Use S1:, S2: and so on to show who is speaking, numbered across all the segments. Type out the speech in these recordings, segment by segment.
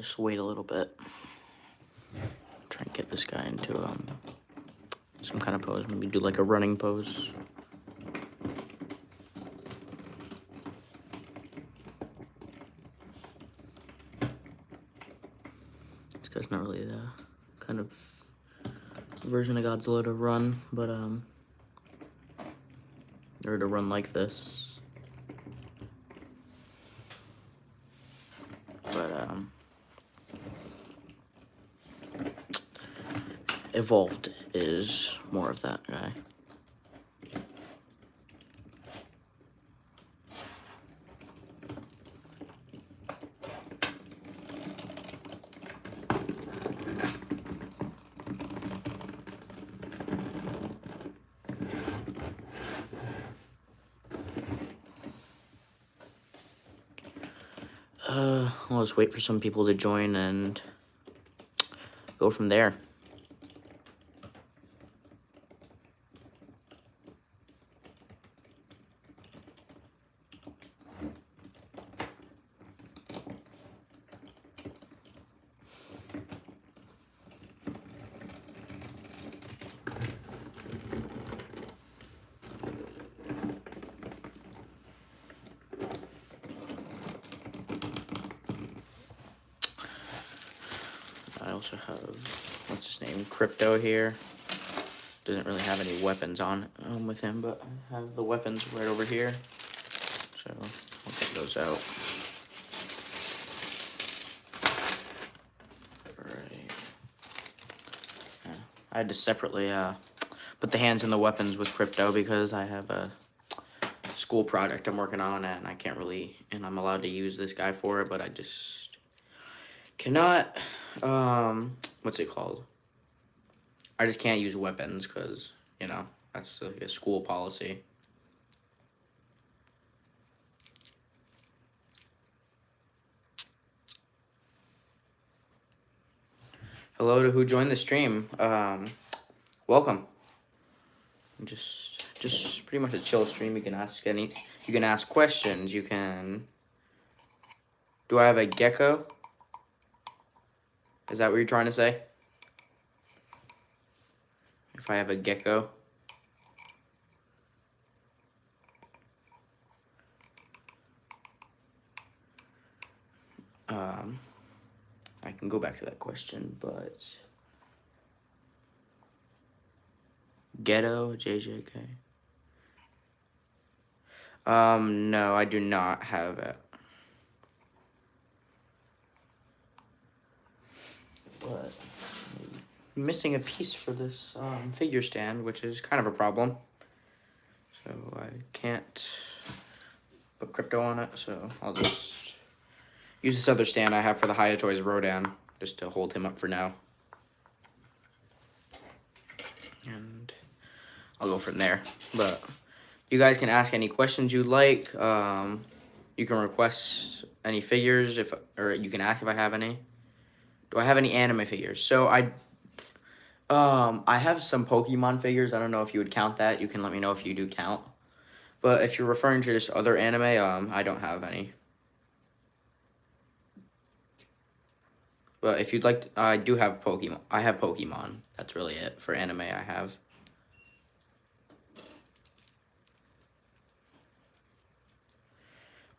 S1: just wait a little bit. Try and get this guy into some kind of pose. Maybe do like a running pose. This guy's not really the kind of version of Godzilla to run, but or to run like this. But Evolved is more of that guy. I'll just wait for some people to join and go from there. I also have, what's his name, Crypto here. Doesn't really have any weapons on with him, but I have the weapons right over here. So I'll get those out. Alright. Yeah. I had to separately put the hands and the weapons with Crypto because I have a school project I'm working on and I can't really, and I'm allowed to use this guy for it, but I just cannot, what's it called? I just can't use weapons because, you know, that's like a school policy. Hello to who joined the stream. Welcome. Just pretty much a chill stream. You can ask questions. You can. Do I have a gecko? Is that what you're trying to say? If I have a gecko. I can go back to that question, but Ghetto JJK. No, I do not have it. But I'm missing a piece for this figure stand, which is kind of a problem. So I can't put Crypto on it, so I'll just use this other stand I have for the Hayatoys Rodan, just to hold him up for now. And I'll go from there. But you guys can ask any questions you like. You can request any figures, or you can ask if I have any. Do I have any anime figures? So I have some Pokemon figures. I don't know if you would count that. You can let me know if you do count. But if you're referring to just other anime, I don't have any. But if you'd like, I do have Pokemon. I have Pokemon. That's really it for anime I have.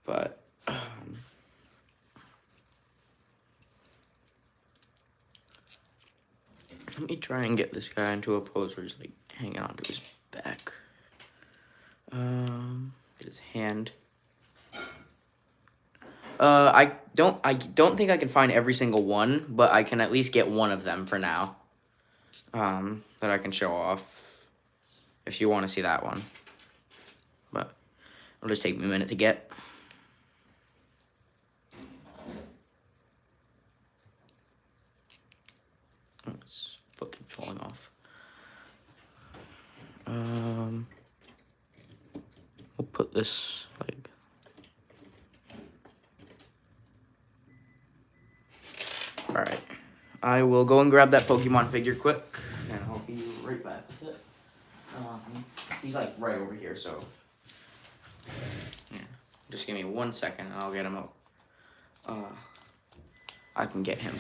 S1: But let me try and get this guy into a pose where he's like hanging onto his back. Get his hand. I don't think I can find every single one, but I can at least get one of them for now. That I can show off if you want to see that one. But it'll just take me a minute to get. Oh, his foot keeps falling off. We'll put this like. Alright. I will go and grab that Pokemon figure quick, and I'll be right back with it. He's like right over here, so. Yeah. Just give me 1 second, and I'll get him out. I can get him.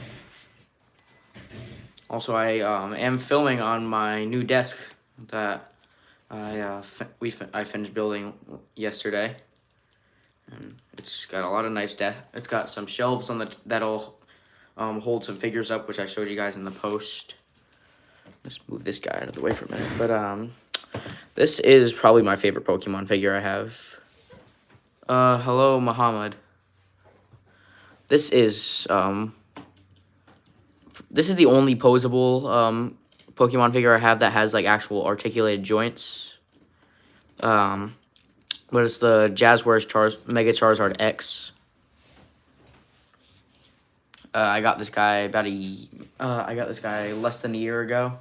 S1: Also, I am filming on my new desk that I finished building yesterday, and it's got a lot of nice It's got some shelves on that'll hold some figures up, which I showed you guys in the post. Let's move this guy out of the way for a minute. But this is probably my favorite Pokemon figure I have. Hello, Muhammad. This is the only posable Pokemon figure I have that has like actual articulated joints. But it's the Jazzwares Mega Charizard X. I got this guy less than a year ago.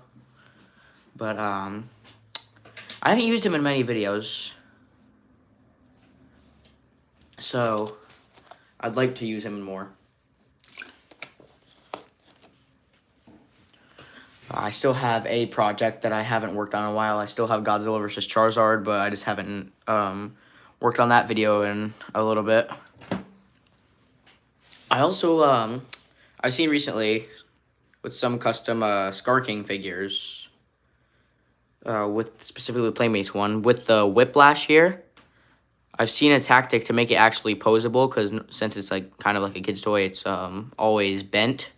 S1: But I haven't used him in many videos. So I'd like to use him more. I still have a project that I haven't worked on in a while. I still have Godzilla vs. Charizard, but I just haven't worked on that video in a little bit. I also, I've seen recently with some custom Scar King figures, with specifically the Playmates one, with the Whiplash here, I've seen a tactic to make it actually posable, because since it's like kind of like a kid's toy, it's always bent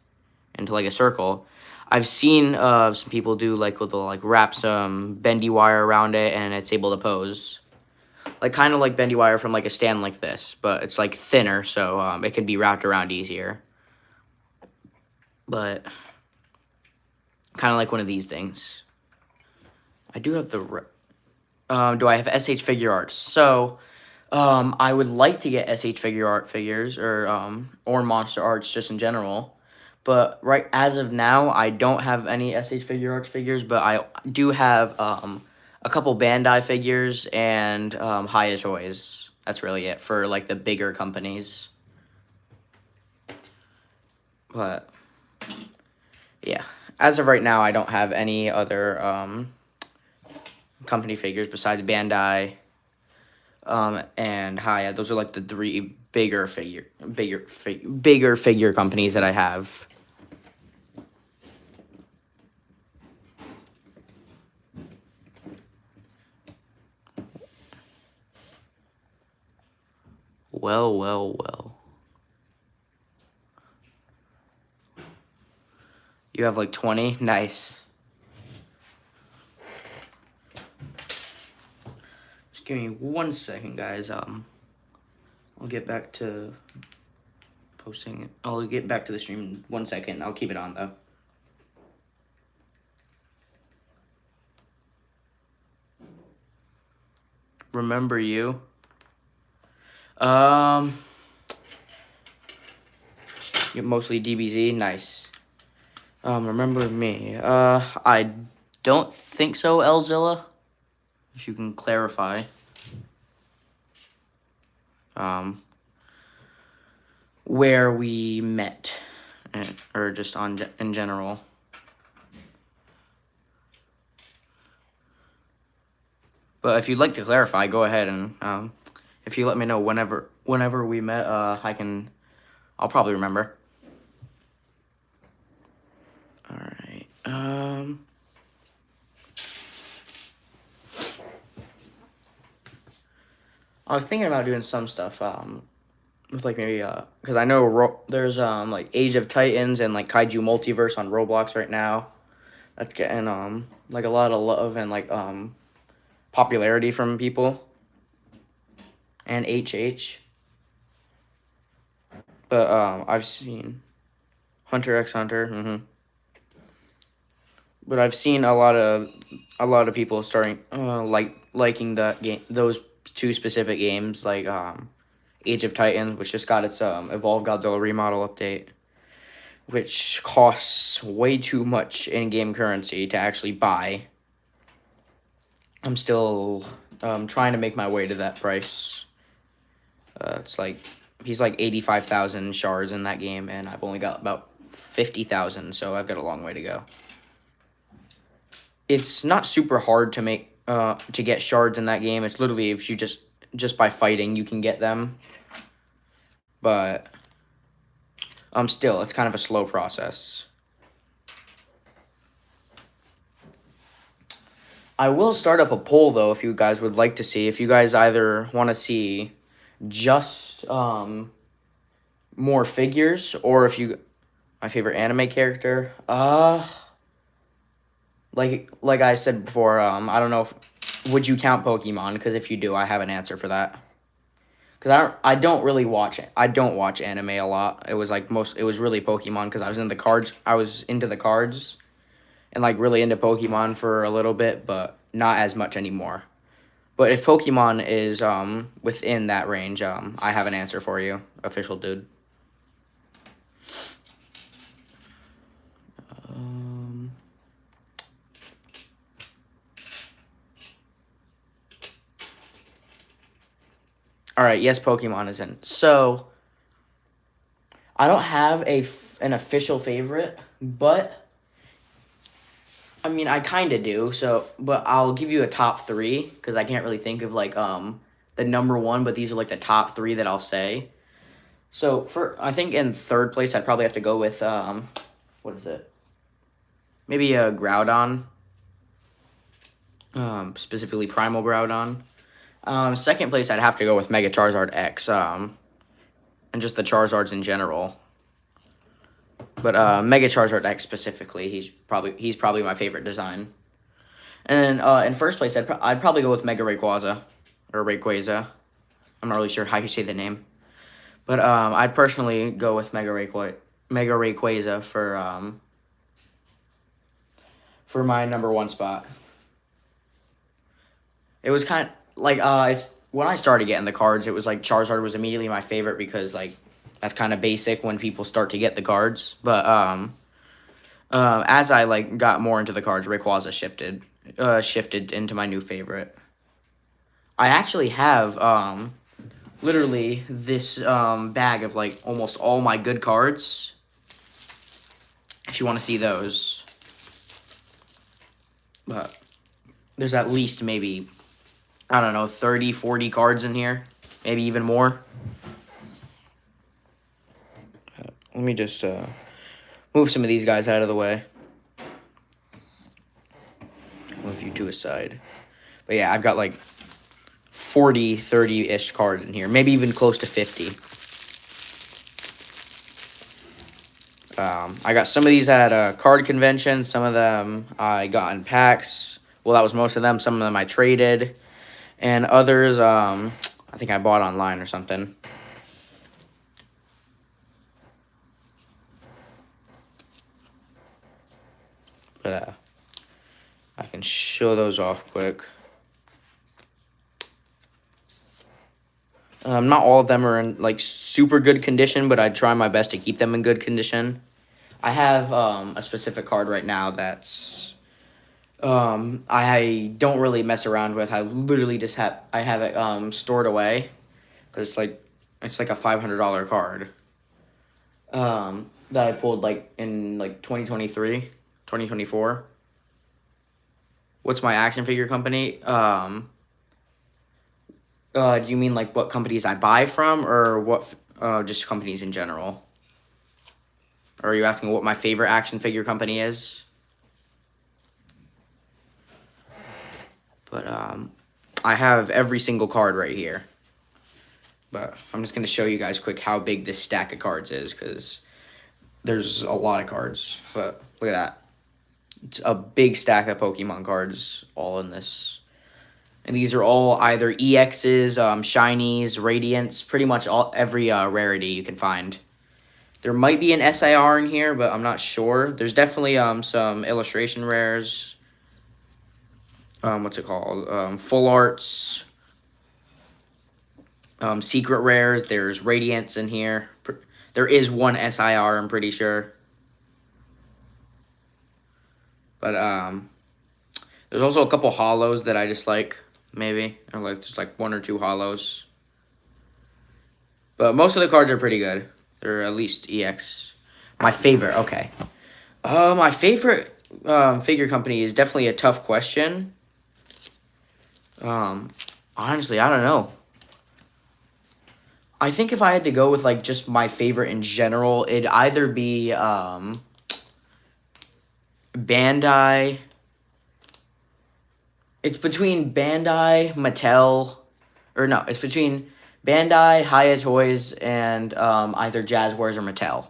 S1: into like a circle. I've seen some people do like they'll like wrap some bendy wire around it and it's able to pose. Like kind of like bendy wire from like a stand like this, but it's like thinner, so it can be wrapped around easier. But kind of like one of these things. I do have the do I have SH Figure Arts? So I would like to get SH Figure Art figures or Monster Arts just in general. But right as of now, I don't have any SH Figure Arts figures, but I do have a couple Bandai figures and Hiya Toys. That's really it for like the bigger companies. But yeah, as of right now, I don't have any other company figures besides Bandai and Hiya. Those are like the three bigger figure companies that I have. Well. You have like 20? Nice. Just give me 1 second, guys. I'll get back to posting it. I'll get back to the stream in 1 second. I'll keep it on though. Remember you? Mostly DBZ. Nice. Remember me? I don't think so, Elzilla. If you can clarify. Where we met, or just in general. But if you'd like to clarify, go ahead and if you let me know whenever we met, I'll probably remember. All right. I was thinking about doing some stuff with like maybe because I know there's like Age of Titans and like Kaiju Multiverse on Roblox right now. That's getting like a lot of love and like popularity from people. And HH. But I've seen Hunter x Hunter. But I've seen a lot of people starting liking that game, those two specific games, like Age of Titans, which just got its Evolve Godzilla remodel update, which costs way too much in-game currency to actually buy. I'm still trying to make my way to that price. It's like he's like 85,000 shards in that game, and I've only got about 50,000, so I've got a long way to go. It's not super hard to make to get shards in that game. It's literally if you just by fighting you can get them. But Still, it's kind of a slow process. I will start up a poll, though, if you guys would like to see. If you guys either want to see just more figures, or if you... My favorite anime character? Like I said before, I don't know if... Would you count Pokemon? Because if you do, I have an answer for that. Because I don't really watch it. I don't watch anime a lot. It was really Pokemon because I was into the cards. I was into the cards and like really into Pokemon for a little bit, but not as much anymore. But if Pokemon is within that range, I have an answer for you, official dude. All right, yes, Pokemon is in. So I don't have an official favorite, but I mean, I kind of do. So, but I'll give you a top three because I can't really think of like the number one, but these are like the top three that I'll say. So I think in third place I'd probably have to go with what is it? Maybe a Groudon. Specifically Primal Groudon. Second place I'd have to go with Mega Charizard X. And just the Charizards in general. But Mega Charizard X specifically, he's probably my favorite design. And then in first place, I'd probably go with Mega Rayquaza, or Rayquaza. I'm not really sure how you say the name, but I'd personally go with Mega Rayquaza for my number one spot. It was kind of like it's when I started getting the cards, it was like Charizard was immediately my favorite because like that's kind of basic when people start to get the cards. But as I like got more into the cards, Rayquaza shifted into my new favorite. I actually have literally this bag of like almost all my good cards. If you want to see those, but there's at least maybe, I don't know, 30, 40 cards in here, maybe even more. Let me just move some of these guys out of the way. Move you to a side. But yeah, I've got like 40, 30-ish cards in here. Maybe even close to 50. I got some of these at a card convention. Some of them I got in packs. Well, that was most of them. Some of them I traded. And others, I think I bought online or something. But I can show those off quick. Not all of them are in like super good condition, but I try my best to keep them in good condition. I have a specific card right now that's I don't really mess around with. I literally just have it stored away because it's like a $500 card that I pulled like in like 2023, 2024. What's my action figure company? Do you mean like what companies I buy from, or what? Just companies in general? Or are you asking what my favorite action figure company is? But I have every single card right here. But I'm just gonna show you guys quick how big this stack of cards is because there's a lot of cards. But look at that. It's a big stack of Pokemon cards all in this. And these are all either EXs, Shinies, Radiants, pretty much every rarity you can find. There might be an SIR in here, but I'm not sure. There's definitely some illustration rares. What's it called? Full arts. Secret rares. There's Radiants in here. There is one SIR, I'm pretty sure. But there's also a couple holos that I just like. Maybe, or like just like one or two holos. But most of the cards are pretty good. They're at least EX. My favorite, okay. My favorite figure company is definitely a tough question. Honestly, I don't know. I think if I had to go with like just my favorite in general, it'd either be Bandai. It's between Bandai, Mattel, or no, it's between Bandai, Hiya Toys, and either Jazzwares or Mattel.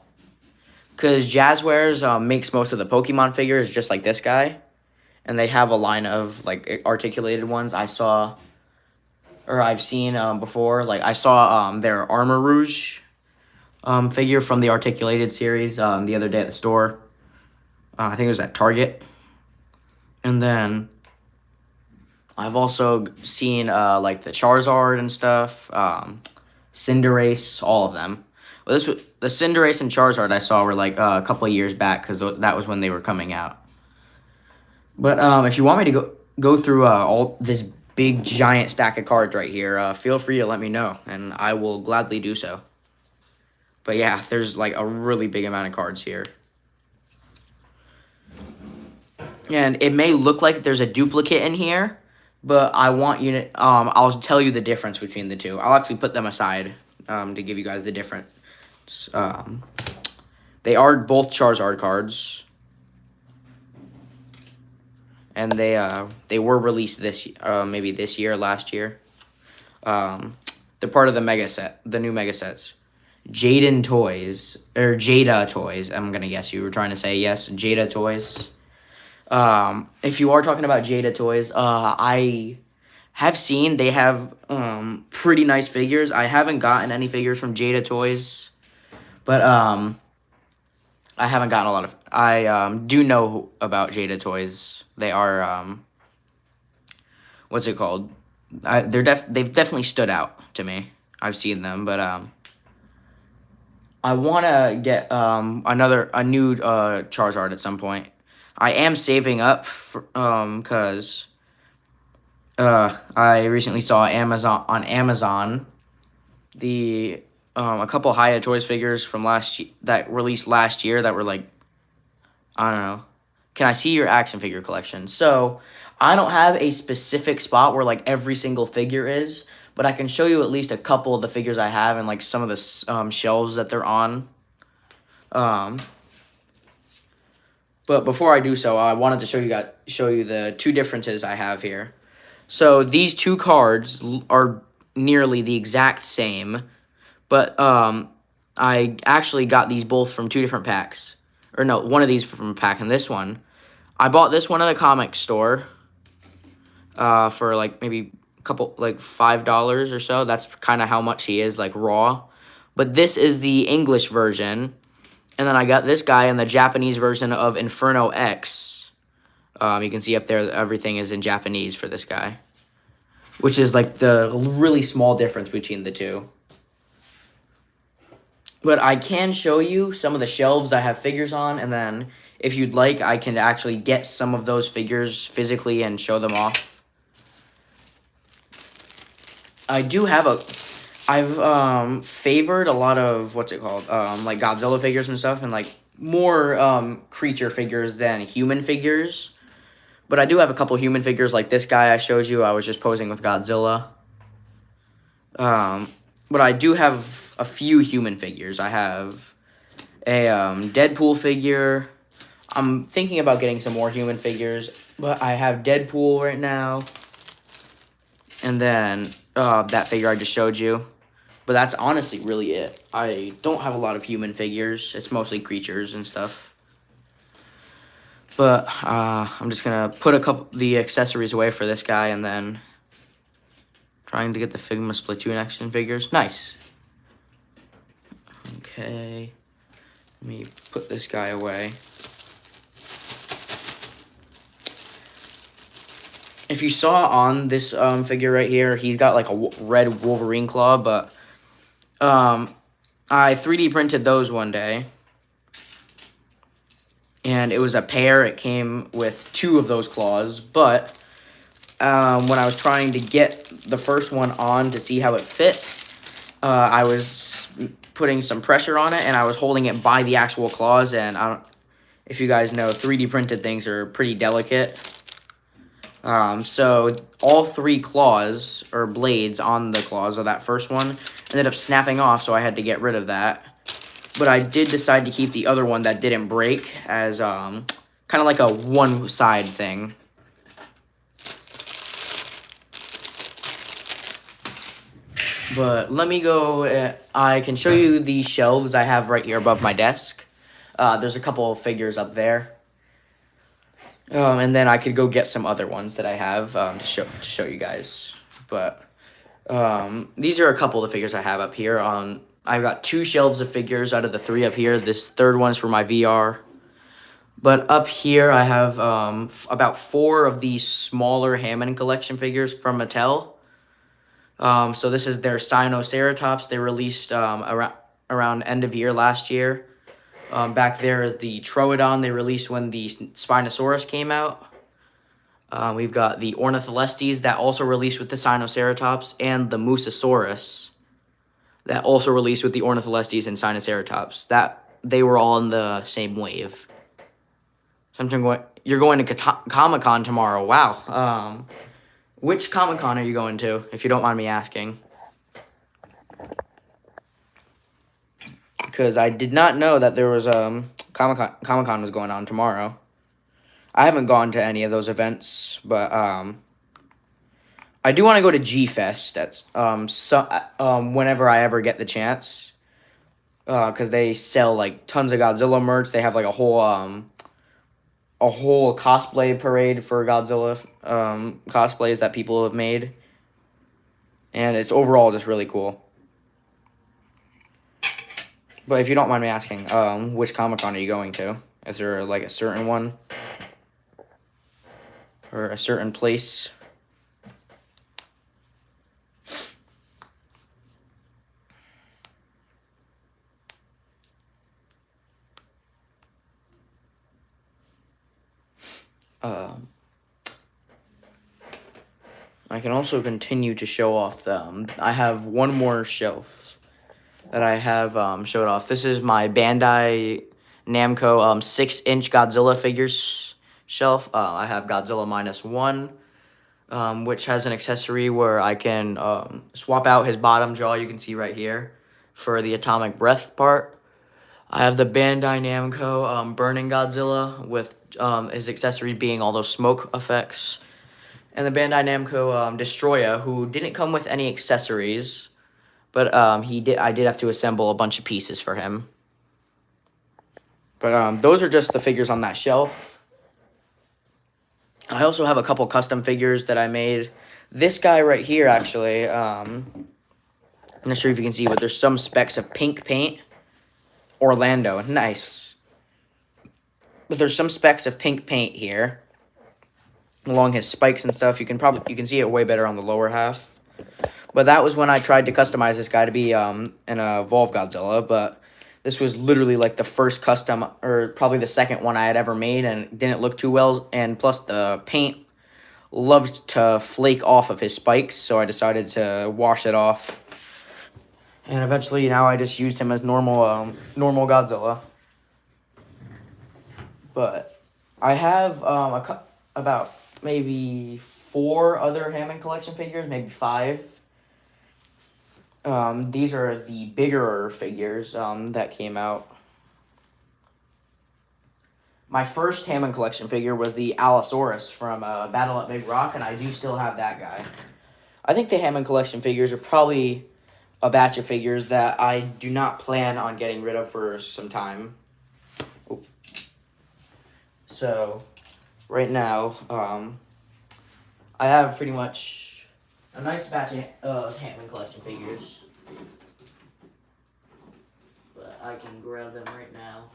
S1: Because Jazzwares makes most of the Pokemon figures, just like this guy, and they have a line of like articulated ones. I've seen before. Like I saw their Armor Rouge figure from the articulated series the other day at the store. I think it was at Target. And then I've also seen like the Charizard and stuff, Cinderace, all of them. Well, the Cinderace and Charizard I saw were like a couple of years back because that was when they were coming out. But if you want me to go through all this big giant stack of cards right here, feel free to let me know, and I will gladly do so. But yeah, there's like a really big amount of cards here. And it may look like there's a duplicate in here, but I want you to, I'll tell you the difference between the two. I'll actually put them aside to give you guys the difference. They are both Charizard cards. And they were released maybe this year, last year. They're part of the mega set, the new mega sets. Jada Toys, I'm gonna guess you were trying to say yes, Jada Toys. If you are talking about Jada Toys, I have seen they have pretty nice figures. I haven't gotten any figures from Jada Toys, but I haven't gotten a lot of. I do know about Jada Toys. They are what's it called? They've definitely stood out to me. I've seen them, but I want to get a new Charizard at some point. I am saving up for because I recently saw on Amazon the a couple Hiya Toys figures from that released last year that were like, I don't know. Can I see your action figure collection? So I don't have a specific spot where like every single figure is, but I can show you at least a couple of the figures I have and like some of the shelves that they're on. But before I do so, I wanted to show you the two differences I have here. So these two cards are nearly the exact same, but I actually got these both from two different packs. Or no, one of these from a pack, and this one. I bought this one at a comic store for like maybe a couple, like $5 or so. That's kind of how much he is, like raw. But this is the English version. And then I got this guy in the Japanese version of Inferno X. You can see up there everything is in Japanese for this guy. Which is like the really small difference between the two. But I can show you some of the shelves I have figures on. And then if you'd like, I can actually get some of those figures physically and show them off. I do have I've favored a lot of, what's it called, like Godzilla figures and stuff, and like more creature figures than human figures. But I do have a couple human figures like this guy I showed you. I was just posing with Godzilla. But I do have a few human figures. I have a Deadpool figure. I'm thinking about getting some more human figures, but I have Deadpool right now. And then that figure I just showed you. But that's honestly really it. I don't have a lot of human figures. It's mostly creatures and stuff. But I'm just going to put the accessories away for this guy and then trying to get the Figma Splatoon action figures. Nice. Okay. Let me put this guy away. If you saw on this figure right here, he's got like a red Wolverine claw, but I 3D printed those one day. And it was a pair. It came with two of those claws, but when I was trying to get the first one on to see how it fit, I was putting some pressure on it, and I was holding it by the actual claws, and if you guys know, 3D printed things are pretty delicate. So all 3 claws, or blades on the claws of that first one, ended up snapping off, so I had to get rid of that. But I did decide to keep the other one that didn't break as kind of like a one-side thing. But let me go, I can show you the shelves I have right here above my desk. There's a couple of figures up there. And then I could go get some other ones that I have to show you guys. But these are a couple of the figures I have up here. I've got 2 shelves of figures out of the 3 up here. This third one's for my VR. But up here I have about 4 of these smaller Hammond collection figures from Mattel. So this is their Sinoceratops. They released around end of year last year. Back there is the Troodon they released when the Spinosaurus came out. We've got the Ornitholestes that also released with the Sinoceratops, and the Mosasaurus that also released with the Ornitholestes and Sinoceratops. That they were all in the same wave. So you're going to Comic-Con tomorrow. Wow. Which Comic-Con are you going to, if you don't mind me asking? Because I did not know that there was Comic-Con was going on tomorrow. I haven't gone to any of those events, but I do want to go to G-Fest. That's whenever I ever get the chance, because they sell like tons of Godzilla merch. They have like a whole cosplay parade for Godzilla cosplays that people have made, and it's overall just really cool. But if you don't mind me asking, which Comic-Con are you going to? Is there like a certain one? Or a certain place? I can also continue to show off them. I have one more shelf that I have showed off. This is my Bandai Namco 6-inch Godzilla figures shelf. I have Godzilla -1, which has an accessory where I can swap out his bottom jaw, you can see right here, for the atomic breath part. I have the Bandai Namco Burning Godzilla with his accessories being all those smoke effects. And the Bandai Namco Destroyer, who didn't come with any accessories, but I did have to assemble a bunch of pieces for him. But those are just the figures on that shelf. I also have a couple custom figures that I made. This guy right here, actually, I'm not sure if you can see, but there's some specks of pink paint. Orlando, nice. But there's some specks of pink paint here along his spikes and stuff. You can see it way better on the lower half. But that was when I tried to customize this guy to be an Evolve Godzilla, but this was literally like the first custom, or probably the second one I had ever made, and it didn't look too well, and plus the paint loved to flake off of his spikes, so I decided to wash it off. And eventually now I just used him as normal Godzilla. But I have about maybe 4 other Hammond collection figures, maybe 5. These are the bigger figures that came out. My first Hammond collection figure was the Allosaurus from Battle at Big Rock, and I do still have that guy. I think the Hammond collection figures are probably a batch of figures that I do not plan on getting rid of for some time. Oh. So, right now, I have pretty much a nice batch of Hammond collection figures. But I can grab them right now.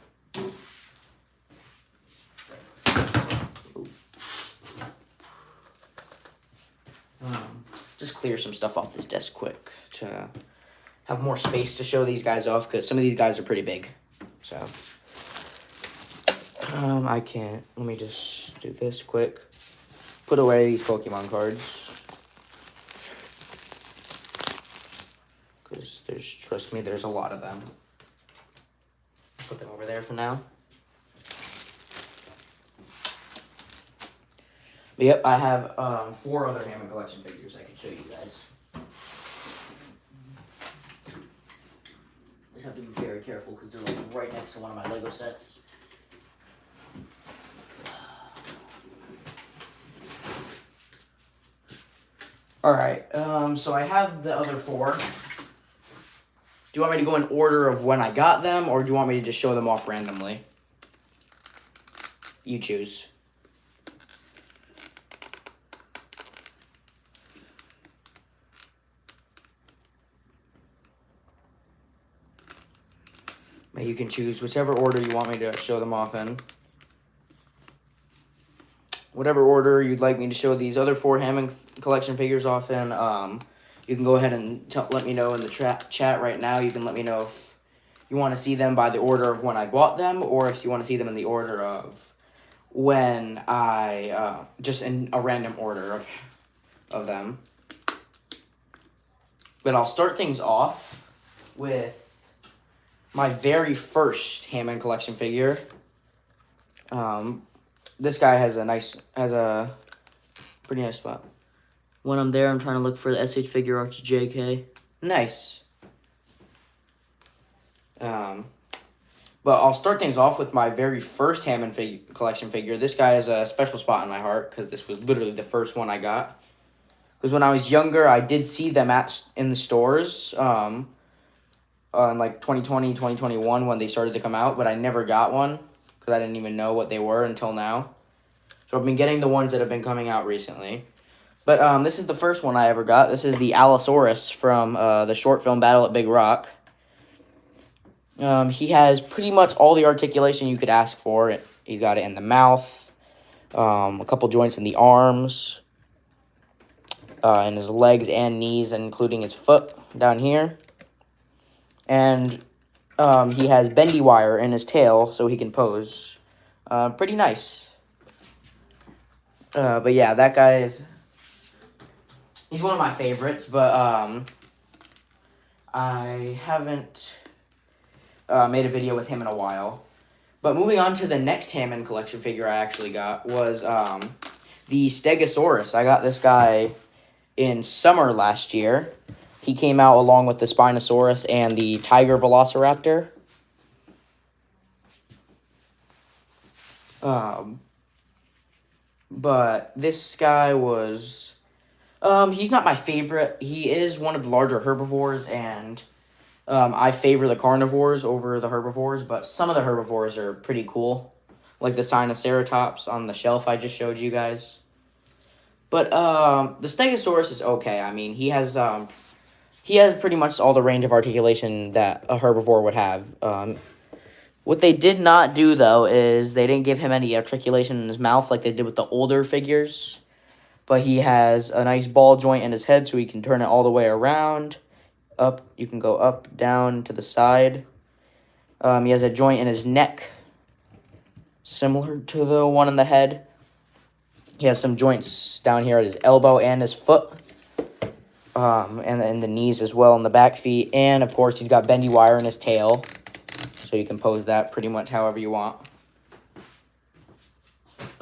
S1: Just clear some stuff off this desk quick to have more space to show these guys off, because some of these guys are pretty big. So, I can't. Let me just do this quick. Put away these Pokemon cards. Because trust me, there's a lot of them. Put them over there for now. Yep, I have 4 other Hammond collection figures I can show you guys. Just have to be very careful because they're like right next to one of my Lego sets. Alright, so I have the other 4. Do you want me to go in order of when I got them, or do you want me to just show them off randomly? You choose. You can choose whichever order you want me to show them off in. Whatever order you'd like me to show these other 4 Hammond collection figures off in, you can go ahead and let me know in the chat right now. You can let me know if you want to see them by the order of when I bought them, or if you want to see them in the order of when I, just in a random order of them. But I'll start things off with my very first Hammond collection figure. This guy has a pretty nice spot. When I'm there, I'm trying to look for the SH Figure Arts JK. Nice. But I'll start things off with my very first Hammond collection figure. This guy has a special spot in my heart because this was literally the first one I got. Because when I was younger, I did see them in the stores in like 2020, 2021 when they started to come out, but I never got one because I didn't even know what they were until now. So I've been getting the ones that have been coming out recently. But this is the first one I ever got. This is the Allosaurus from the short film Battle at Big Rock. He has pretty much all the articulation you could ask for. He's got it in the mouth, a couple joints in the arms, in his legs and knees, including his foot down here. And he has bendy wire in his tail so he can pose. Pretty nice. But yeah, that guy he's one of my favorites, but I haven't made a video with him in a while. But moving on to the next Hammond collection figure I actually got was the Stegosaurus. I got this guy in summer last year. He came out along with the Spinosaurus and the Tiger Velociraptor. But this guy was... he's not my favorite. He is one of the larger herbivores, and I favor the carnivores over the herbivores, but some of the herbivores are pretty cool. Like the Sinoceratops on the shelf I just showed you guys. But the Stegosaurus is okay. I mean, he has pretty much all the range of articulation that a herbivore would have. What they did not do, though, is they didn't give him any articulation in his mouth like they did with the older figures. But he has a nice ball joint in his head, so he can turn it all the way around. Up, you can go up, down, to the side. He has a joint in his neck, similar to the one in the head. He has some joints down here at his elbow and his foot. And in the knees as well, in the back feet. And, of course, he's got bendy wire in his tail. So you can pose that pretty much however you want.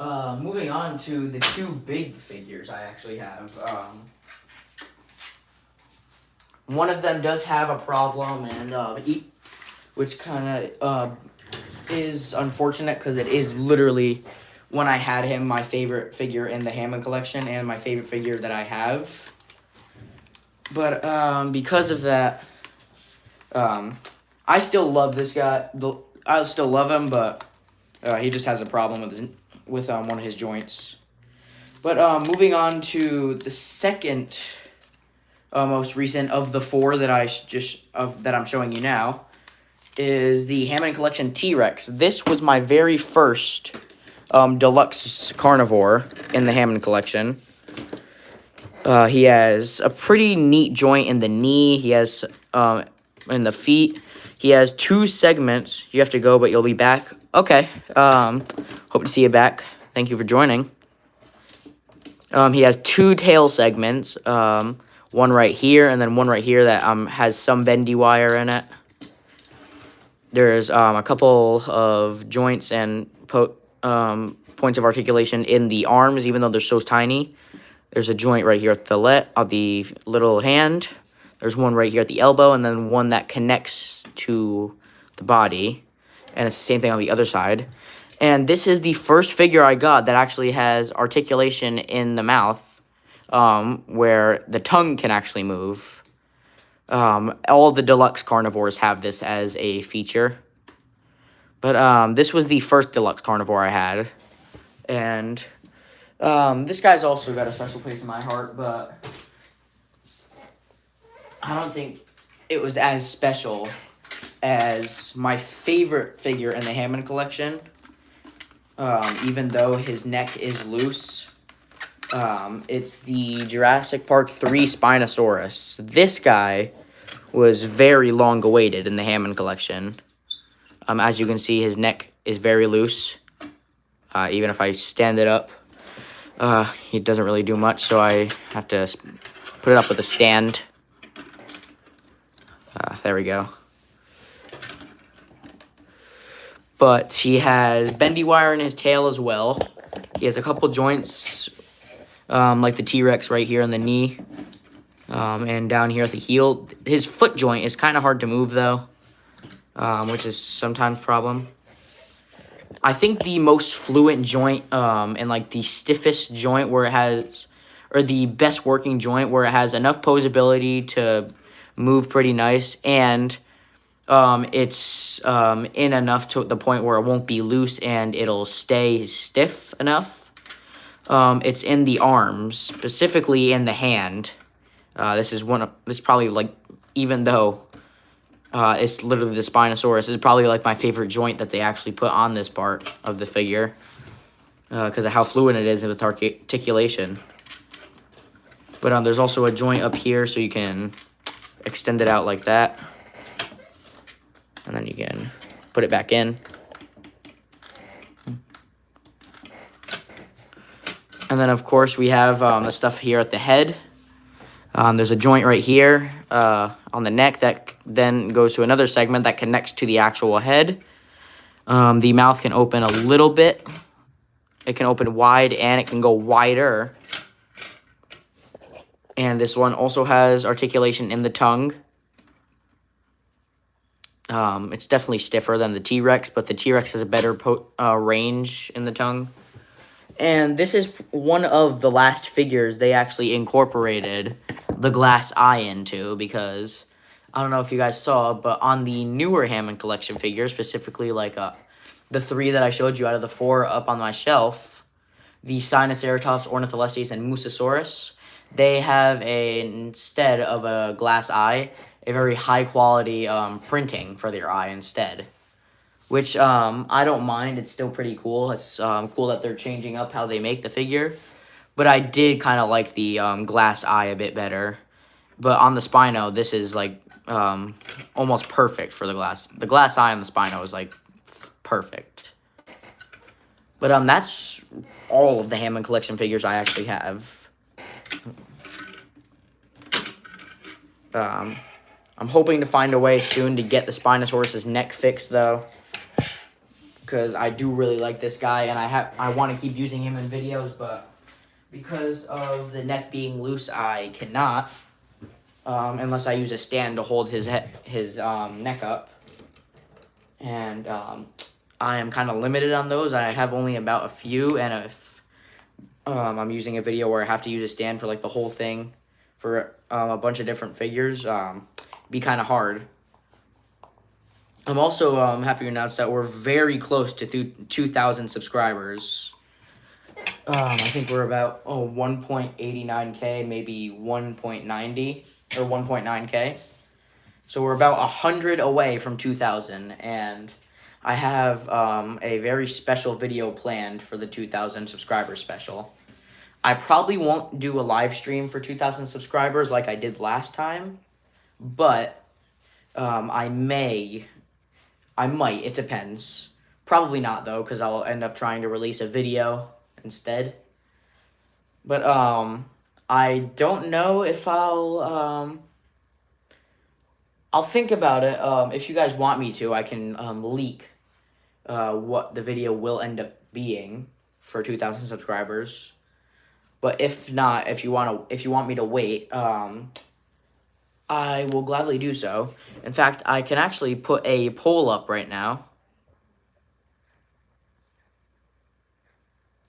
S1: Moving on to the 2 big figures I actually have. One of them does have a problem, and which kind of is unfortunate because it is literally, when I had him, my favorite figure in the Hammond collection and my favorite figure that I have. But because of that, I still love this guy. I still love him, but he just has a problem with one of his joints. But moving on to the second most recent of the 4 that that I'm showing you now is the Hammond Collection T-Rex. This was my very first deluxe carnivore in the Hammond Collection. He has a pretty neat joint in the knee. He has in the feet. He has 2 segments. You have to go, but you'll be back. Okay. Hope to see you back. Thank you for joining. He has 2 tail segments. One right here and then one right here that has some bendy wire in it. There's a couple of joints and points of articulation in the arms, even though they're so tiny. There's a joint right here at the little hand. There's one right here at the elbow, and then one that connects to the body. And it's the same thing on the other side. And this is the first figure I got that actually has articulation in the mouth, where the tongue can actually move. All the deluxe carnivores have this as a feature. But this was the first deluxe carnivore I had. And this guy's also got a special place in my heart, but I don't think it was as special as my favorite figure in the Hammond collection. Even though his neck is loose. It's the Jurassic Park 3 Spinosaurus. This guy was very long awaited in the Hammond collection. As you can see, his neck is very loose. Even if I stand it up, he doesn't really do much, so I have to put it up with a stand. There we go. But he has bendy wire in his tail as well. He has a couple joints, like the T-Rex right here in the knee, and down here at the heel. His foot joint is kind of hard to move, though, which is sometimes a problem. I think the most fluent joint and like the stiffest joint where it has, or the best working joint where it has enough posability to move pretty nice, and it's in enough to the point where it won't be loose and it'll stay stiff enough. It's in the arms, specifically in the hand. This is probably like, even though it's literally the Spinosaurus, this is probably like my favorite joint that they actually put on this part of the figure, because of how fluent it is with articulation. But there's also a joint up here, so you can extend it out like that. And then you can put it back in. And then, of course, we have the stuff here at the head. There's a joint right here on the neck that then goes to another segment that connects to the actual head. The mouth can open a little bit. It can open wide, and it can go wider. And this one also has articulation in the tongue. It's definitely stiffer than the T-Rex, but the T-Rex has a better range in the tongue. And this is one of the last figures they actually incorporated the glass eye into, because I don't know if you guys saw, but on the newer Hammond collection figures, specifically like the 3 that I showed you out of the 4 up on my shelf, the Sinoceratops, Ornitholestes, and Mosasaurus, they have instead of a glass eye, a very high quality printing for their eye instead, which I don't mind. It's still pretty cool. It's cool that they're changing up how they make the figure, but I did kind of like the glass eye a bit better. But on the Spino, this is like almost perfect for the glass. The glass eye on the Spino is like perfect. But that's all of the Hammond collection figures I actually have. I'm hoping to find a way soon to get the Spinosaurus's neck fixed, though, because I do really like this guy, and I want to keep using him in videos, but because of the neck being loose, I cannot, unless I use a stand to hold his neck up, and I am kind of limited on those. I have only about a few, and if I'm using a video where I have to use a stand for like the whole thing for a bunch of different figures, be kind of hard. I'm also happy to announce that we're very close to 2,000 subscribers. I think we're about 1.89K, maybe 1.90 or 1.9K. So we're about 100 away from 2,000, and I have a very special video planned for the 2,000 subscriber special. I probably won't do a live stream for 2,000 subscribers like I did last time, but I might, it depends. Probably not, though, because I'll end up trying to release a video instead. But I don't know if I'll think about it. If you guys want me to, I can leak what the video will end up being. for 2,000 subscribers. But if not, if you want me to wait, I will gladly do so. In fact, I can actually put a poll up right now.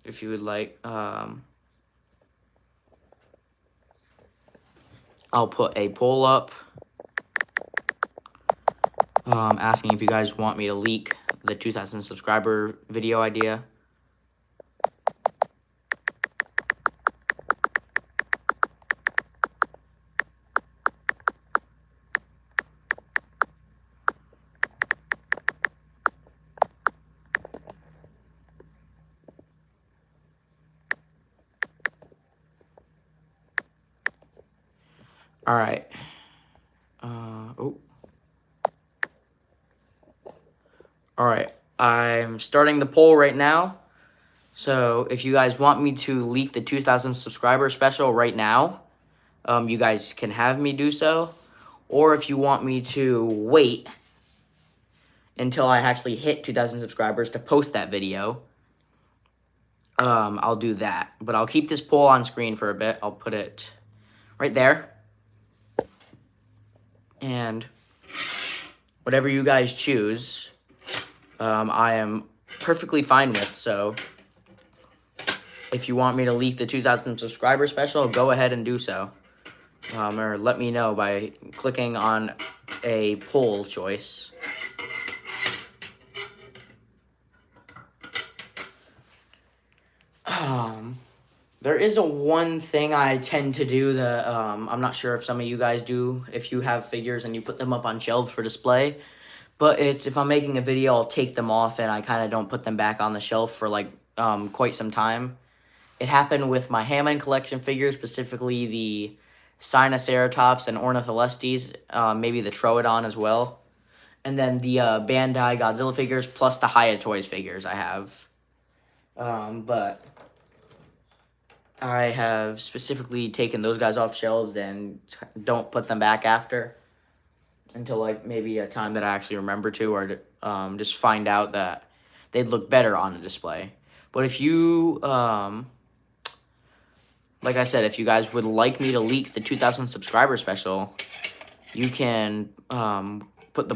S1: If you would like, I'll put a poll up asking if you guys want me to leak the 2,000 subscriber video idea. All right. All right. I'm starting the poll right now. So if you guys want me to leak the 2,000 subscriber special right now, you guys can have me do so. Or if you want me to wait until I actually hit 2,000 subscribers to post that video, I'll do that. But I'll keep this poll on screen for a bit. I'll put it right there. And whatever you guys choose, I am perfectly fine with. So if you want me to leak the 2,000 subscriber special, go ahead and do so. Or let me know by clicking on a poll choice. There is one thing I tend to do that I'm not sure if some of you guys do, if you have figures and you put them up on shelves for display. But it's if I'm making a video, I'll take them off and I kind of don't put them back on the shelf for like quite some time. It happened with my Hammond collection figures, specifically the Sinoceratops and Ornitholestes, maybe the Troodon as well. And then the Bandai Godzilla figures plus the Hiya Toys figures I have. But I have specifically taken those guys off shelves and don't put them back after until like maybe a time that I actually remember to, or just find out that they'd look better on a display. But if you, like I said, if you guys would like me to leak the 2,000 subscriber special, you can put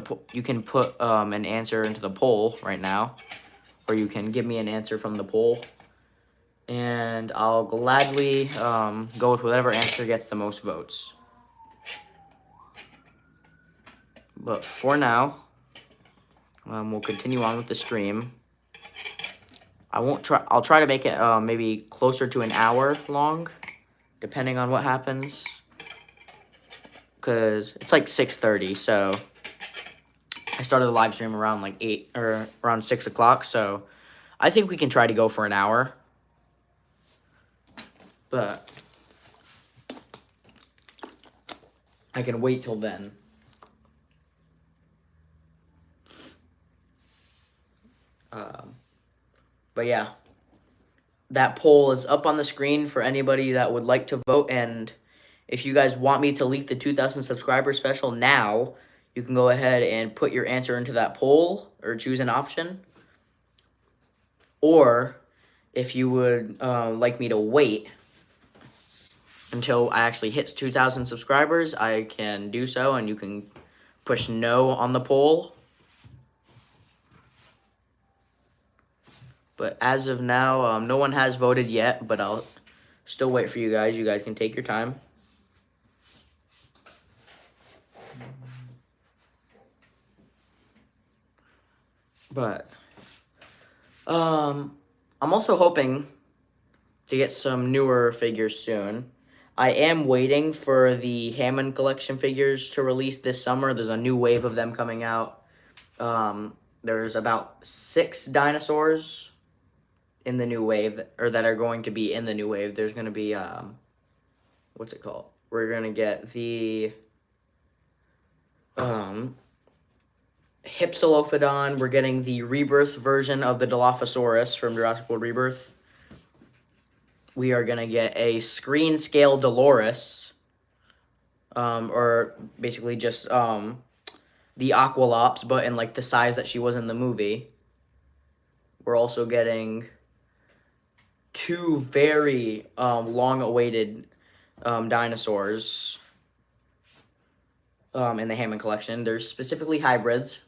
S1: an answer into the poll right now, or you can give me an answer from the poll. And I'll gladly go with whatever answer gets the most votes. But for now, we'll continue on with the stream. I'll try to make it maybe closer to an hour long, depending on what happens. Cause it's like 6:30, so I started the live stream around like 8 or around 6 o'clock. So I think we can try to go for an hour. But I can wait till then. But yeah, that poll is up on the screen for anybody that would like to vote. And if you guys want me to leak the 2,000 subscriber special now, you can go ahead and put your answer into that poll or choose an option. Or if you would like me to wait until I actually hits 2,000 subscribers, I can do so, and you can push no on the poll. But as of now, no one has voted yet, but I'll still wait for you guys. You guys can take your time. But I'm also hoping to get some newer figures soon. I am waiting for the Hammond collection figures to release this summer. There's a new wave of them coming out. There's about 6 dinosaurs in the new wave, or that are going to be in the new wave. There's going to be, what's it called? We're going to get the Hypsilophodon. We're getting the Rebirth version of the Dilophosaurus from Jurassic World Rebirth. We are going to get a screen scale Dolores, or basically just the Aqualops, but in like the size that she was in the movie. We're also getting two very long-awaited dinosaurs in the Hammond collection. They're specifically hybrids.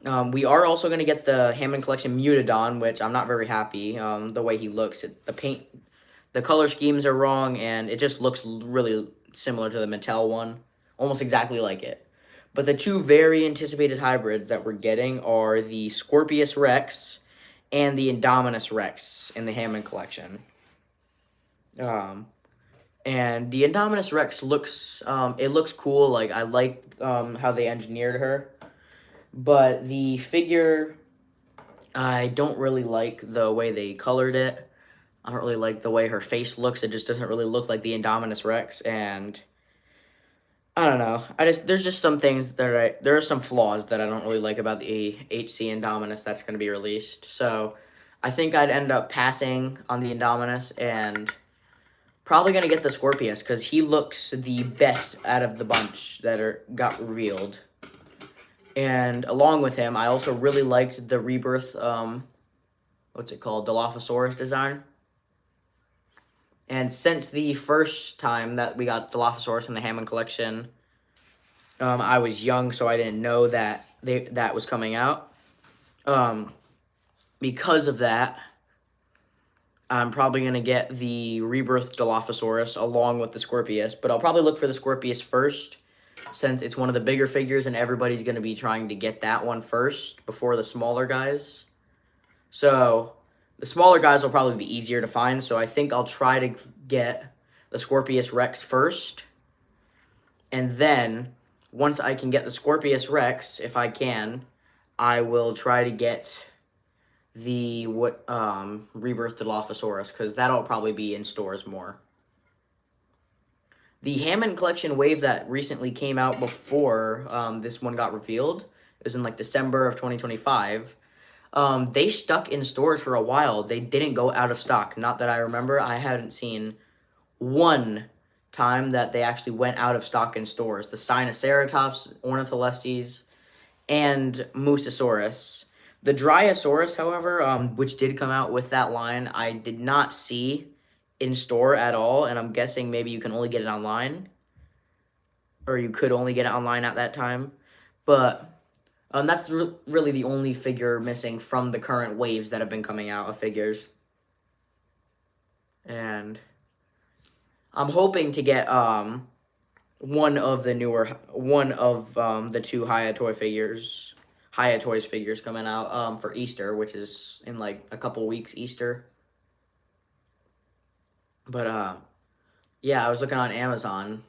S1: We are also going to get the Hammond collection Mutadon, which I'm not very happy. The way he looks, the color schemes are wrong, and it just looks really similar to the Mattel one, almost exactly like it. But the two very anticipated hybrids that we're getting are the Scorpius Rex and the Indominus Rex in the Hammond collection. And the Indominus Rex looks, it looks cool. Like, I like how they engineered her. But the figure, I don't really like the way they colored it. I don't really like the way her face looks. It just doesn't really look like the Indominus Rex, and I don't know. There's just some things there are some flaws that I don't really like about the HC Indominus that's going to be released. So I think I'd end up passing on the Indominus and probably going to get the Scorpius because he looks the best out of the bunch that got revealed. And along with him, I also really liked the Rebirth, what's it called, Dilophosaurus design. And since the first time that we got Dilophosaurus from the Hammond collection, I was young, so I didn't know that that was coming out. Because of that, I'm probably going to get the Rebirth Dilophosaurus along with the Scorpius, but I'll probably look for the Scorpius first, since it's one of the bigger figures and everybody's going to be trying to get that one first before the smaller guys. So the smaller guys will probably be easier to find, so I think I'll try to get the Scorpius Rex first. And then, once I can get the Scorpius Rex, if I can, I will try to get the Rebirth Dilophosaurus, because that'll probably be in stores more. The Hammond collection wave that recently came out before this one got revealed, it was in like December of 2025. They stuck in stores for a while. They didn't go out of stock. Not that I remember. I haven't seen one time that they actually went out of stock in stores. The Sinoceratops, Ornitholestes, and Mosasaurus. The Dryosaurus, however, which did come out with that line, I did not see in store at all, and I'm guessing maybe you can only get it online, or you could only get it online at that time. But that's really the only figure missing from the current waves that have been coming out of figures. And I'm hoping to get one of the two Hiya Toys figures coming out for Easter, which is in like a couple weeks, Easter. But yeah, I was looking on Amazon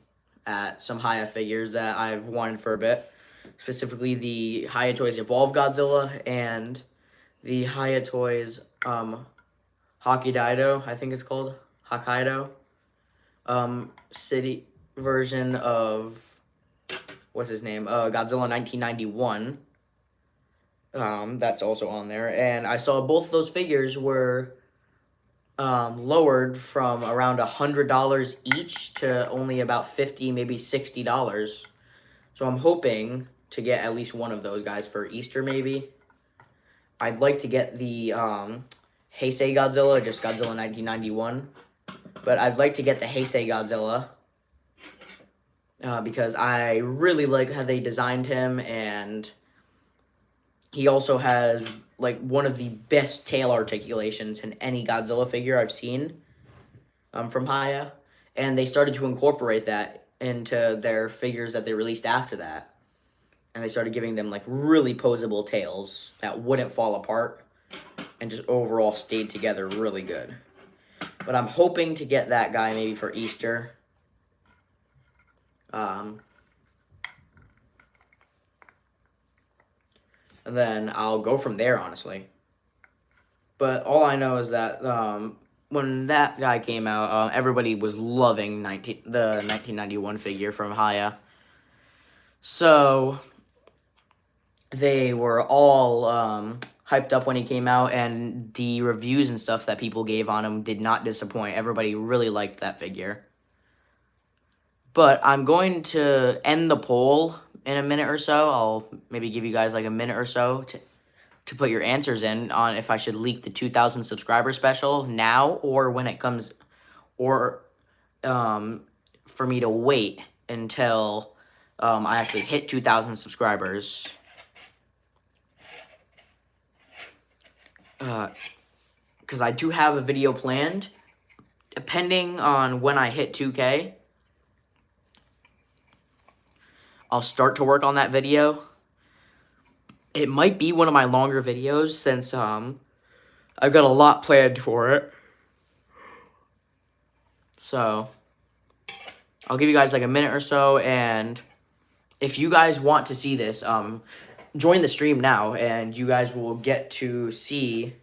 S1: at some Hiya figures that I've wanted for a bit. Specifically the Hiya Toys Evolve Godzilla and the Hiya Toys Hokkaido, I think it's called. Hokkaido. City version of, what's his name? Godzilla 1991. That's also on there. And I saw both of those figures were lowered from around $100 each to only about $50, maybe $60. So I'm hoping to get at least one of those guys for Easter, maybe. I'd like to get the Heisei Godzilla, just Godzilla 1991. But I'd like to get the Heisei Godzilla because I really like how they designed him, and he also has like one of the best tail articulations in any Godzilla figure I've seen from Hiya. And they started to incorporate that into their figures that they released after that. And they started giving them like really posable tails that wouldn't fall apart and just overall stayed together really good. But I'm hoping to get that guy maybe for Easter. And then I'll go from there, honestly. But all I know is that when that guy came out, everybody was loving the 1991 figure from Hiya. So they were all hyped up when he came out, and the reviews and stuff that people gave on him did not disappoint. Everybody really liked that figure. But I'm going to end the poll in a minute or so. I'll maybe give you guys like a minute or so to put your answers in on if I should leak the 2,000 subscriber special now or when it comes, or for me to wait until I actually hit 2,000 subscribers. Because I do have a video planned. Depending on when I hit 2K, I'll start to work on that video. It might be one of my longer videos since I've got a lot planned for it. So I'll give you guys like a minute or so, and if you guys want to see this, join the stream now, and you guys will get to see,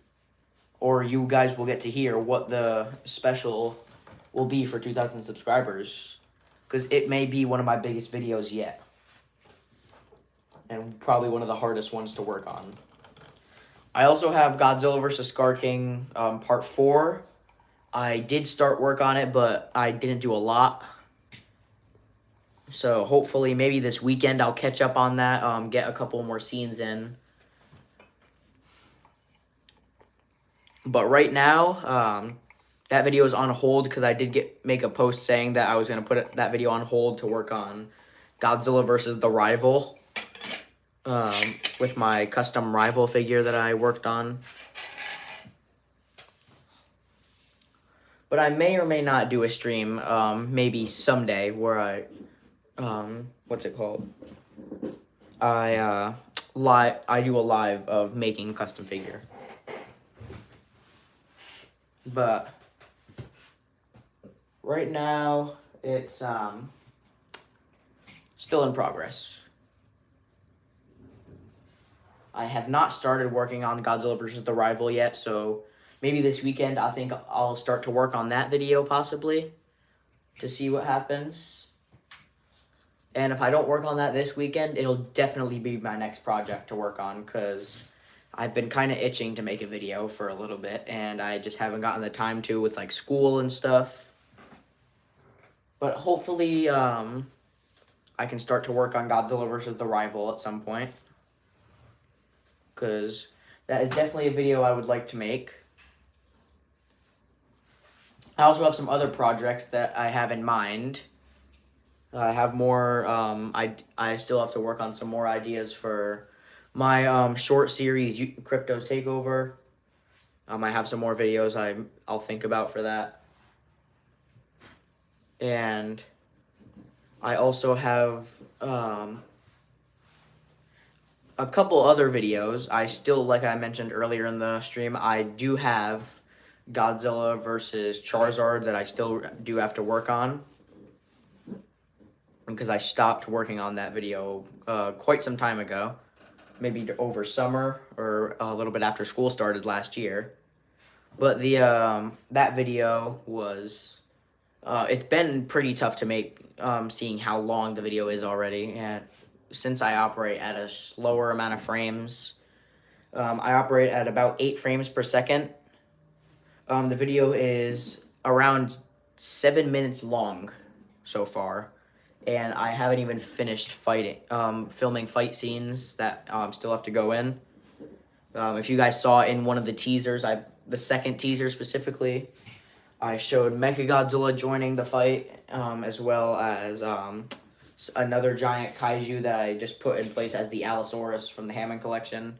S1: or you guys will get to hear what the special will be for 2,000 subscribers, because it may be one of my biggest videos yet, and probably one of the hardest ones to work on. I also have Godzilla vs. Scar King Part 4. I did start work on it, but I didn't do a lot. So hopefully maybe this weekend I'll catch up on that, get a couple more scenes in. But right now, that video is on hold because I did make a post saying that I was going to put that video on hold to work on Godzilla vs. the Rival with my custom Rival figure that I worked on. But I may or may not do a stream, maybe someday, where I, what's it called? I do a live of making a custom figure. But right now, it's still in progress. I have not started working on Godzilla vs. the Rival yet, so maybe this weekend I think I'll start to work on that video possibly to see what happens. And if I don't work on that this weekend, it'll definitely be my next project to work on, because I've been kind of itching to make a video for a little bit, and I just haven't gotten the time to with like school and stuff. But hopefully I can start to work on Godzilla vs. the Rival at some point, because that is definitely a video I would like to make. I also have some other projects that I have in mind. I have more, I still have to work on some more ideas for my short series, Crypto's Takeover. I have some more videos I'll think about for that. And I also have a couple other videos. I still, like I mentioned earlier in the stream, I do have Godzilla versus Charizard that I still do have to work on, because I stopped working on that video quite some time ago, maybe over summer or a little bit after school started last year. But the that video was, it's been pretty tough to make, seeing how long the video is already, and since I operate at a slower amount of frames, I operate at about 8 frames per second. The video is around 7 minutes long so far, and I haven't even finished filming fight scenes that still have to go in. If you guys saw in one of the teasers, the second teaser specifically, I showed Mechagodzilla joining the fight, as well as another giant kaiju that I just put in place as the Allosaurus from the Hammond collection.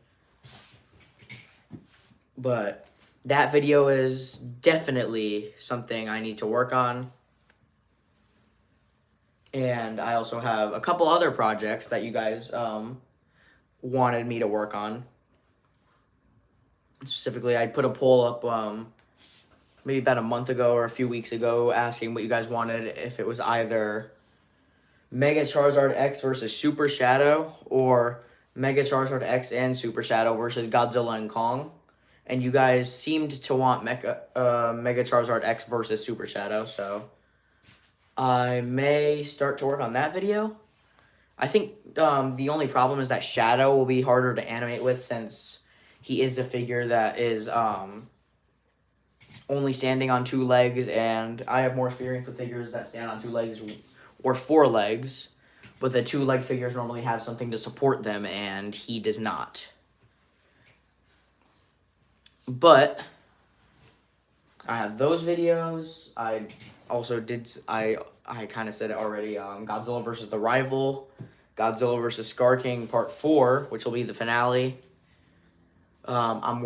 S1: But that video is definitely something I need to work on. And I also have a couple other projects that you guys wanted me to work on. Specifically, I put a poll up maybe about a month ago or a few weeks ago asking what you guys wanted, if it was either Mega Charizard X versus Super Shadow, or Mega Charizard X and Super Shadow versus Godzilla and Kong. And you guys seemed to want Mega Charizard X versus Super Shadow, so I may start to work on that video. I think the only problem is that Shadow will be harder to animate with, since he is a figure that is only standing on 2 legs, and I have more experience with figures that stand on 2 legs or 4 legs, but the 2-leg figures normally have something to support them, and he does not. But I have those videos. I also did, I kind of said it already, Godzilla versus the Rival, Godzilla versus Scar King Part 4, which will be the finale. I'm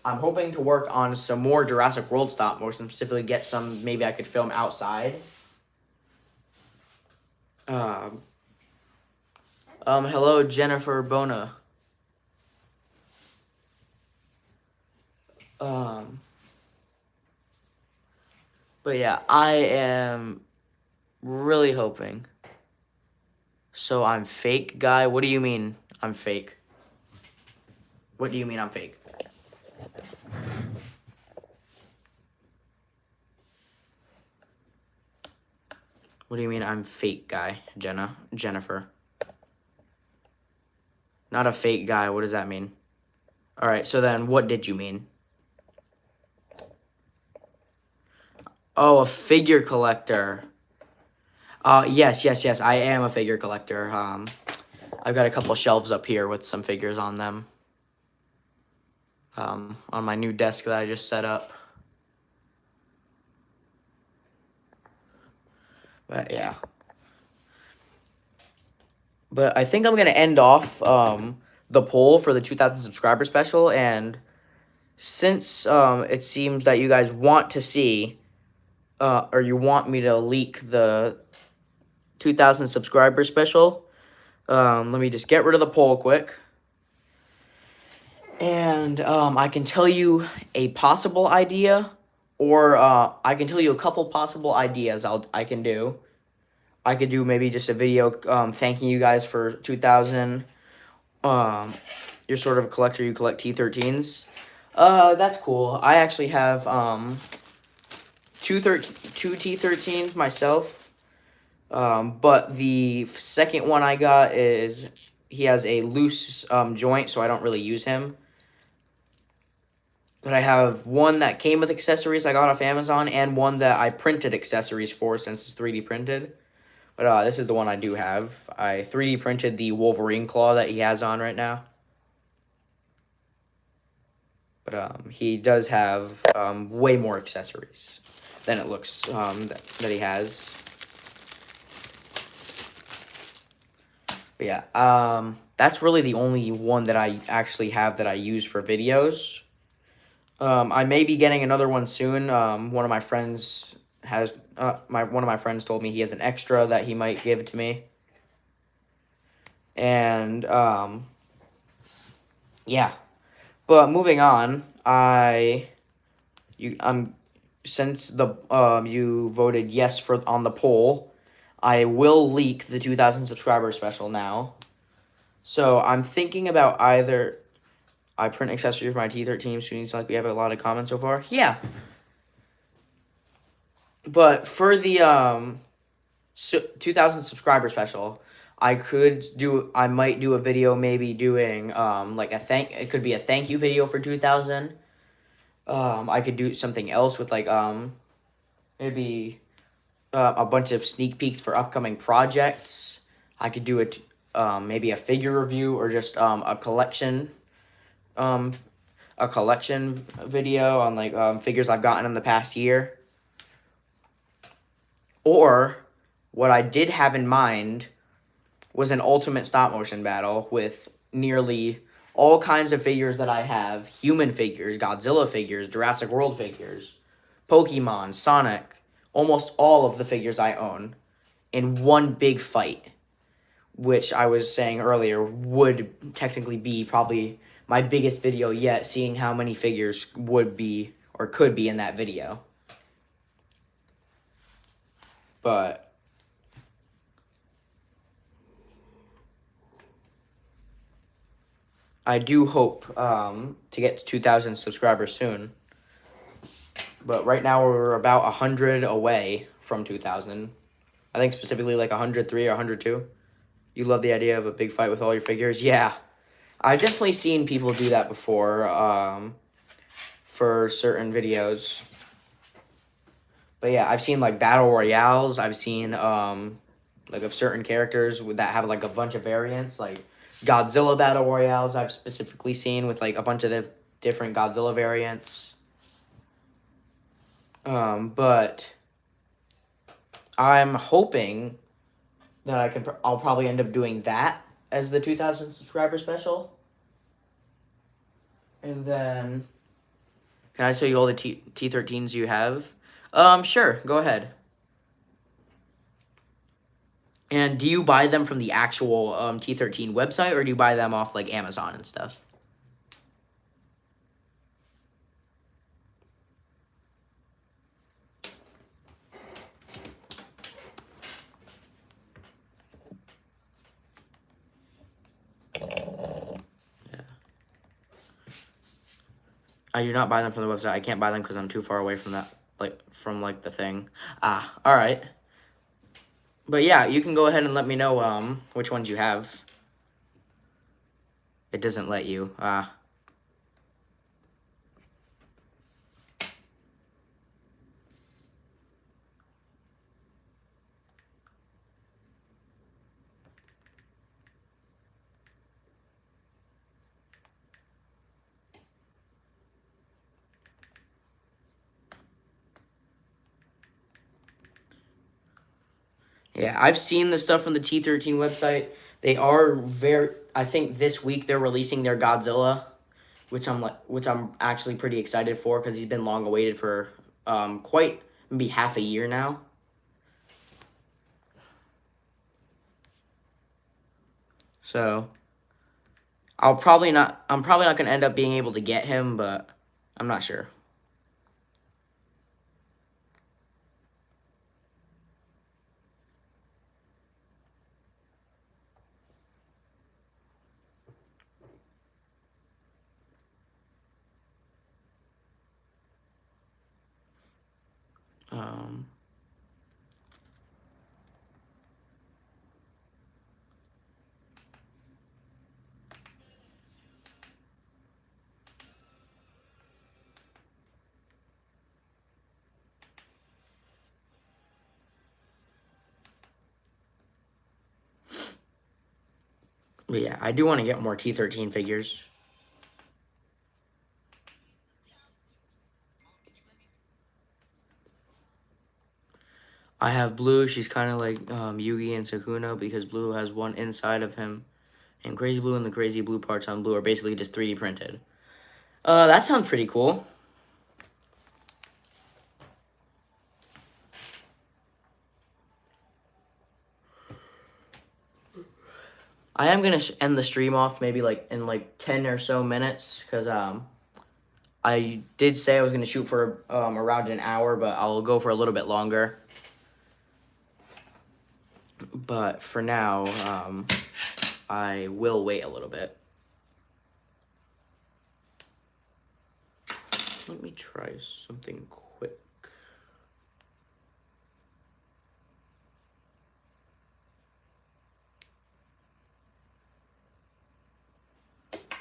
S1: hoping to work on some more Jurassic World stop motion, specifically get some maybe I could film outside. Hello, Jennifer Bona. But yeah, I am really hoping. So I'm fake, guy? What do you mean I'm fake? What do you mean I'm fake? What do you mean I'm fake, guy, Jennifer? Not a fake guy, what does that mean? Alright, so then what did you mean? Oh, a figure collector. Yes, I am a figure collector. I've got a couple shelves up here with some figures on them. On my new desk that I just set up. But yeah. But I think I'm going to end off the poll for the 2,000 subscriber special. And since it seems that you guys want to see, or you want me to leak the 2,000 subscriber special, let me just get rid of the poll quick. And I can tell you a possible idea, or I can tell you a couple possible ideas I can do. I could do maybe just a video thanking you guys for 2,000. You're sort of a collector, you collect T13s. That's cool. I actually have two T13s myself. But the second one I got is, he has a loose joint, so I don't really use him. But I have one that came with accessories I got off Amazon, and one that I printed accessories for since it's 3D printed. But this is the one I do have. I 3D printed the Wolverine claw that he has on right now. But he does have way more accessories than it looks that he has. But yeah, that's really the only one that I actually have that I use for videos. I may be getting another one soon. One of my friends has one of my friends told me he has an extra that he might give to me. And yeah. But moving on, since the you voted yes on the poll, I will leak the 2,000 subscriber special now. So I'm thinking about either I print accessories for my T13 students, like we have a lot of comments so far. Yeah. But for the 2,000 subscriber special, I might do a video maybe doing like it could be a thank you video for 2,000. I could do something else with like maybe a bunch of sneak peeks for upcoming projects. I could do it maybe a figure review, or just a collection video on like figures I've gotten in the past year. Or what I did have in mind was an ultimate stop motion battle with nearly all kinds of figures that I have. Human figures, Godzilla figures, Jurassic World figures, Pokemon, Sonic, almost all of the figures I own in one big fight, which I was saying earlier would technically be probably my biggest video yet, seeing how many figures would be or could be in that video. But I do hope to get to 2,000 subscribers soon. But right now we're about 100 away from 2,000. I think specifically like 103 or 102. You love the idea of a big fight with all your figures? Yeah. I've definitely seen people do that before for certain videos. But yeah, I've seen like battle royales. I've seen like of certain characters that have like a bunch of variants, like Godzilla battle royales I've specifically seen with like a bunch of different Godzilla variants. But I'm hoping that I'll probably end up doing that as the 2,000 subscriber special. And then, can I tell you all the T13s you have? Sure, go ahead. And do you buy them from the actual T13 website, or do you buy them off like Amazon and stuff? I do not buy them from the website. I can't buy them because I'm too far away from that, from the thing. All right. But yeah, you can go ahead and let me know which ones you have. It doesn't let you. Yeah, I've seen the stuff from the T13 website. They are I think this week they're releasing their Godzilla, which I'm actually pretty excited for because he's been long awaited for quite maybe half a year now. So I'm probably not gonna end up being able to get him, but I'm not sure. But yeah, I do want to get more T13 figures. I have Blue. She's kind of like Yugi and Sukuna because Blue has one inside of him. And Crazy Blue and the Crazy Blue parts on Blue are basically just 3D printed. That sounds pretty cool. I am going to end the stream off maybe in 10 or so minutes because I did say I was going to shoot for around an hour, but I'll go for a little bit longer. But for now, I will wait a little bit. Let me try something quick.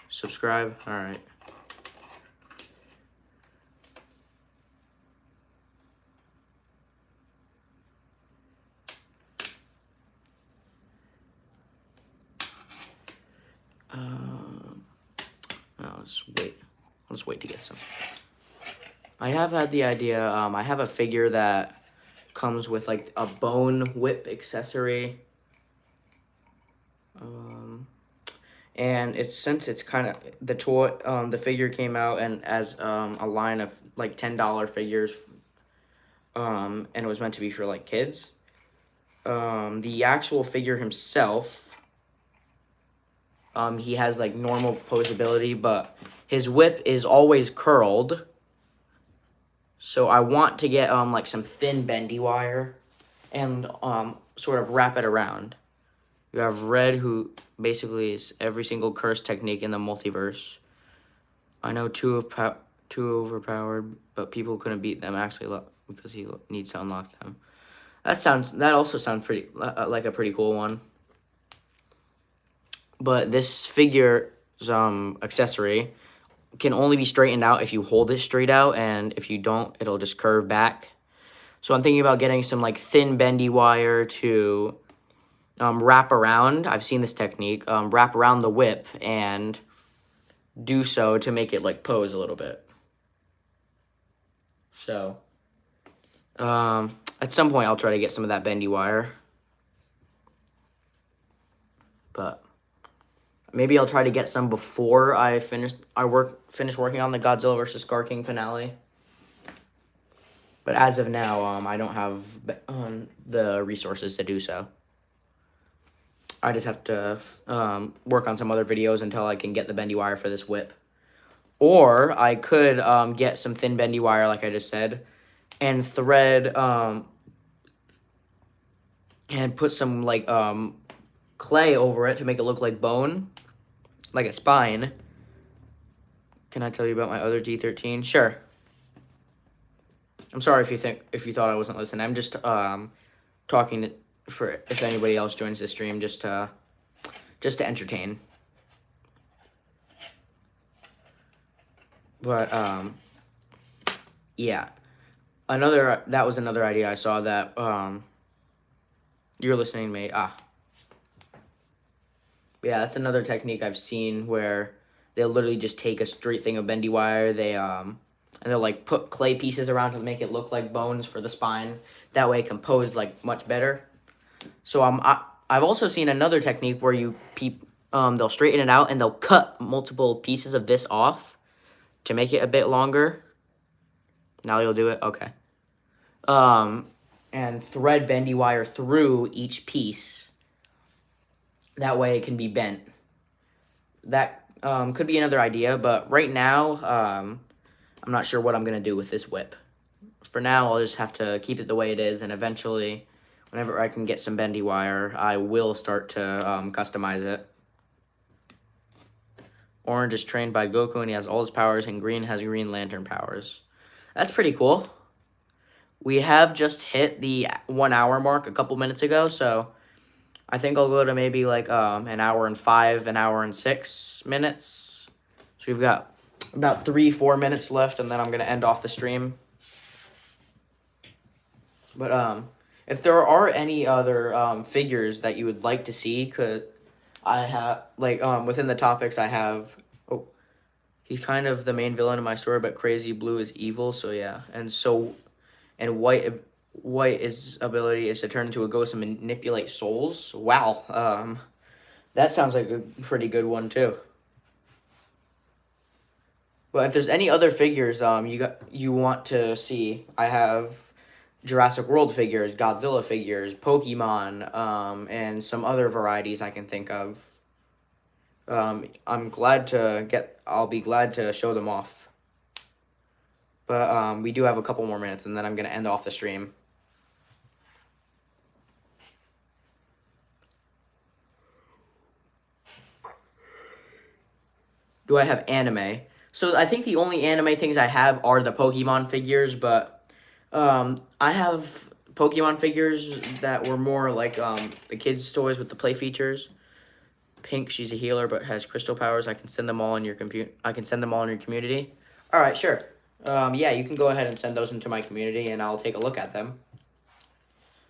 S1: Subscribe. All right. I'll just wait to get some. I have had the idea. I have a figure that comes with like a bone whip accessory. And since it's kind of the toy, the figure came out and as a line of like $10 figures, and it was meant to be for like kids. The actual figure himself, he has like normal posability, but his whip is always curled. So I want to get like some thin bendy wire and sort of wrap it around. You have Red, who basically is every single curse technique in the multiverse. I know too overpowered, but people couldn't beat them actually because he needs to unlock them. That also sounds pretty like a pretty cool one. But this figure's accessory can only be straightened out if you hold it straight out, and if you don't, it'll just curve back. So I'm thinking about getting some like thin bendy wire to wrap around. I've seen this technique. Wrap around the whip and do so to make it like pose a little bit. So, at some point I'll try to get some of that bendy wire. But maybe I'll try to get some before I finish working on the Godzilla vs. Scar King finale. But as of now, I don't have the resources to do so. I just have to work on some other videos until I can get the bendy wire for this whip. Or I could get some thin bendy wire, like I just said, and thread and put some like clay over it to make it look like bone, like a spine. Can I tell you about my other D13? Sure. I'm sorry if you thought I wasn't listening. I'm just talking for if anybody else joins the stream, just to entertain. But yeah, that was another idea I saw that you're listening to me. Yeah, that's another technique I've seen where they'll literally just take a straight thing of bendy wire. And they'll like put clay pieces around to make it look like bones for the spine. That way it can pose like much better. So I've also seen another technique where they'll straighten it out and they'll cut multiple pieces of this off to make it a bit longer. Now you'll do it? Okay. And thread bendy wire through each piece. That way it can be bent. That could be another idea, but right now, I'm not sure what I'm going to do with this whip. For now, I'll just have to keep it the way it is, and eventually, whenever I can get some bendy wire, I will start to customize it. Orange is trained by Goku, and he has all his powers, and Green has Green Lantern powers. That's pretty cool. We have just hit the 1 hour mark a couple minutes ago, so I think I'll go to maybe like an hour and 5, an hour and 6 minutes. So we've got about 3-4 minutes left, and then I'm going to end off the stream. But if there are any other figures that you would like to see, I have, like, within the topics I have, he's kind of the main villain in my story, but Crazy Blue is evil, so yeah. And White's ability is to turn into a ghost and manipulate souls. Wow, that sounds like a pretty good one, too. But if there's any other figures you want to see, I have Jurassic World figures, Godzilla figures, Pokemon, and some other varieties I can think of. I'll be glad to show them off. But we do have a couple more minutes, and then I'm going to end off the stream. Do I have anime? So I think the only anime things I have are the Pokemon figures, but I have Pokemon figures that were more like the kids' toys with the play features. Pink, she's a healer but has crystal powers. I can send them all in your community. All right, sure. Yeah, you can go ahead and send those into my community, and I'll take a look at them.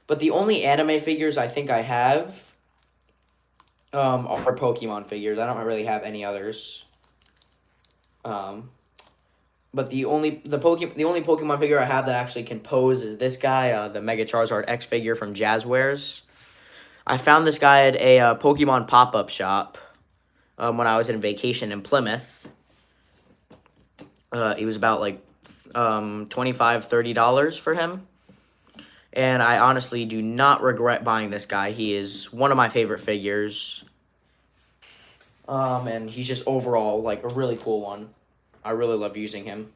S1: But the only anime figures I think I have are Pokemon figures. I don't really have any others. But the only Pokemon figure I have that actually can pose is this guy, the Mega Charizard X figure from Jazzwares. I found this guy at a Pokemon pop-up shop when I was on vacation in Plymouth. He was about like $25, $30 for him. And I honestly do not regret buying this guy. He is one of my favorite figures. And he's just overall like a really cool one. I really love using him.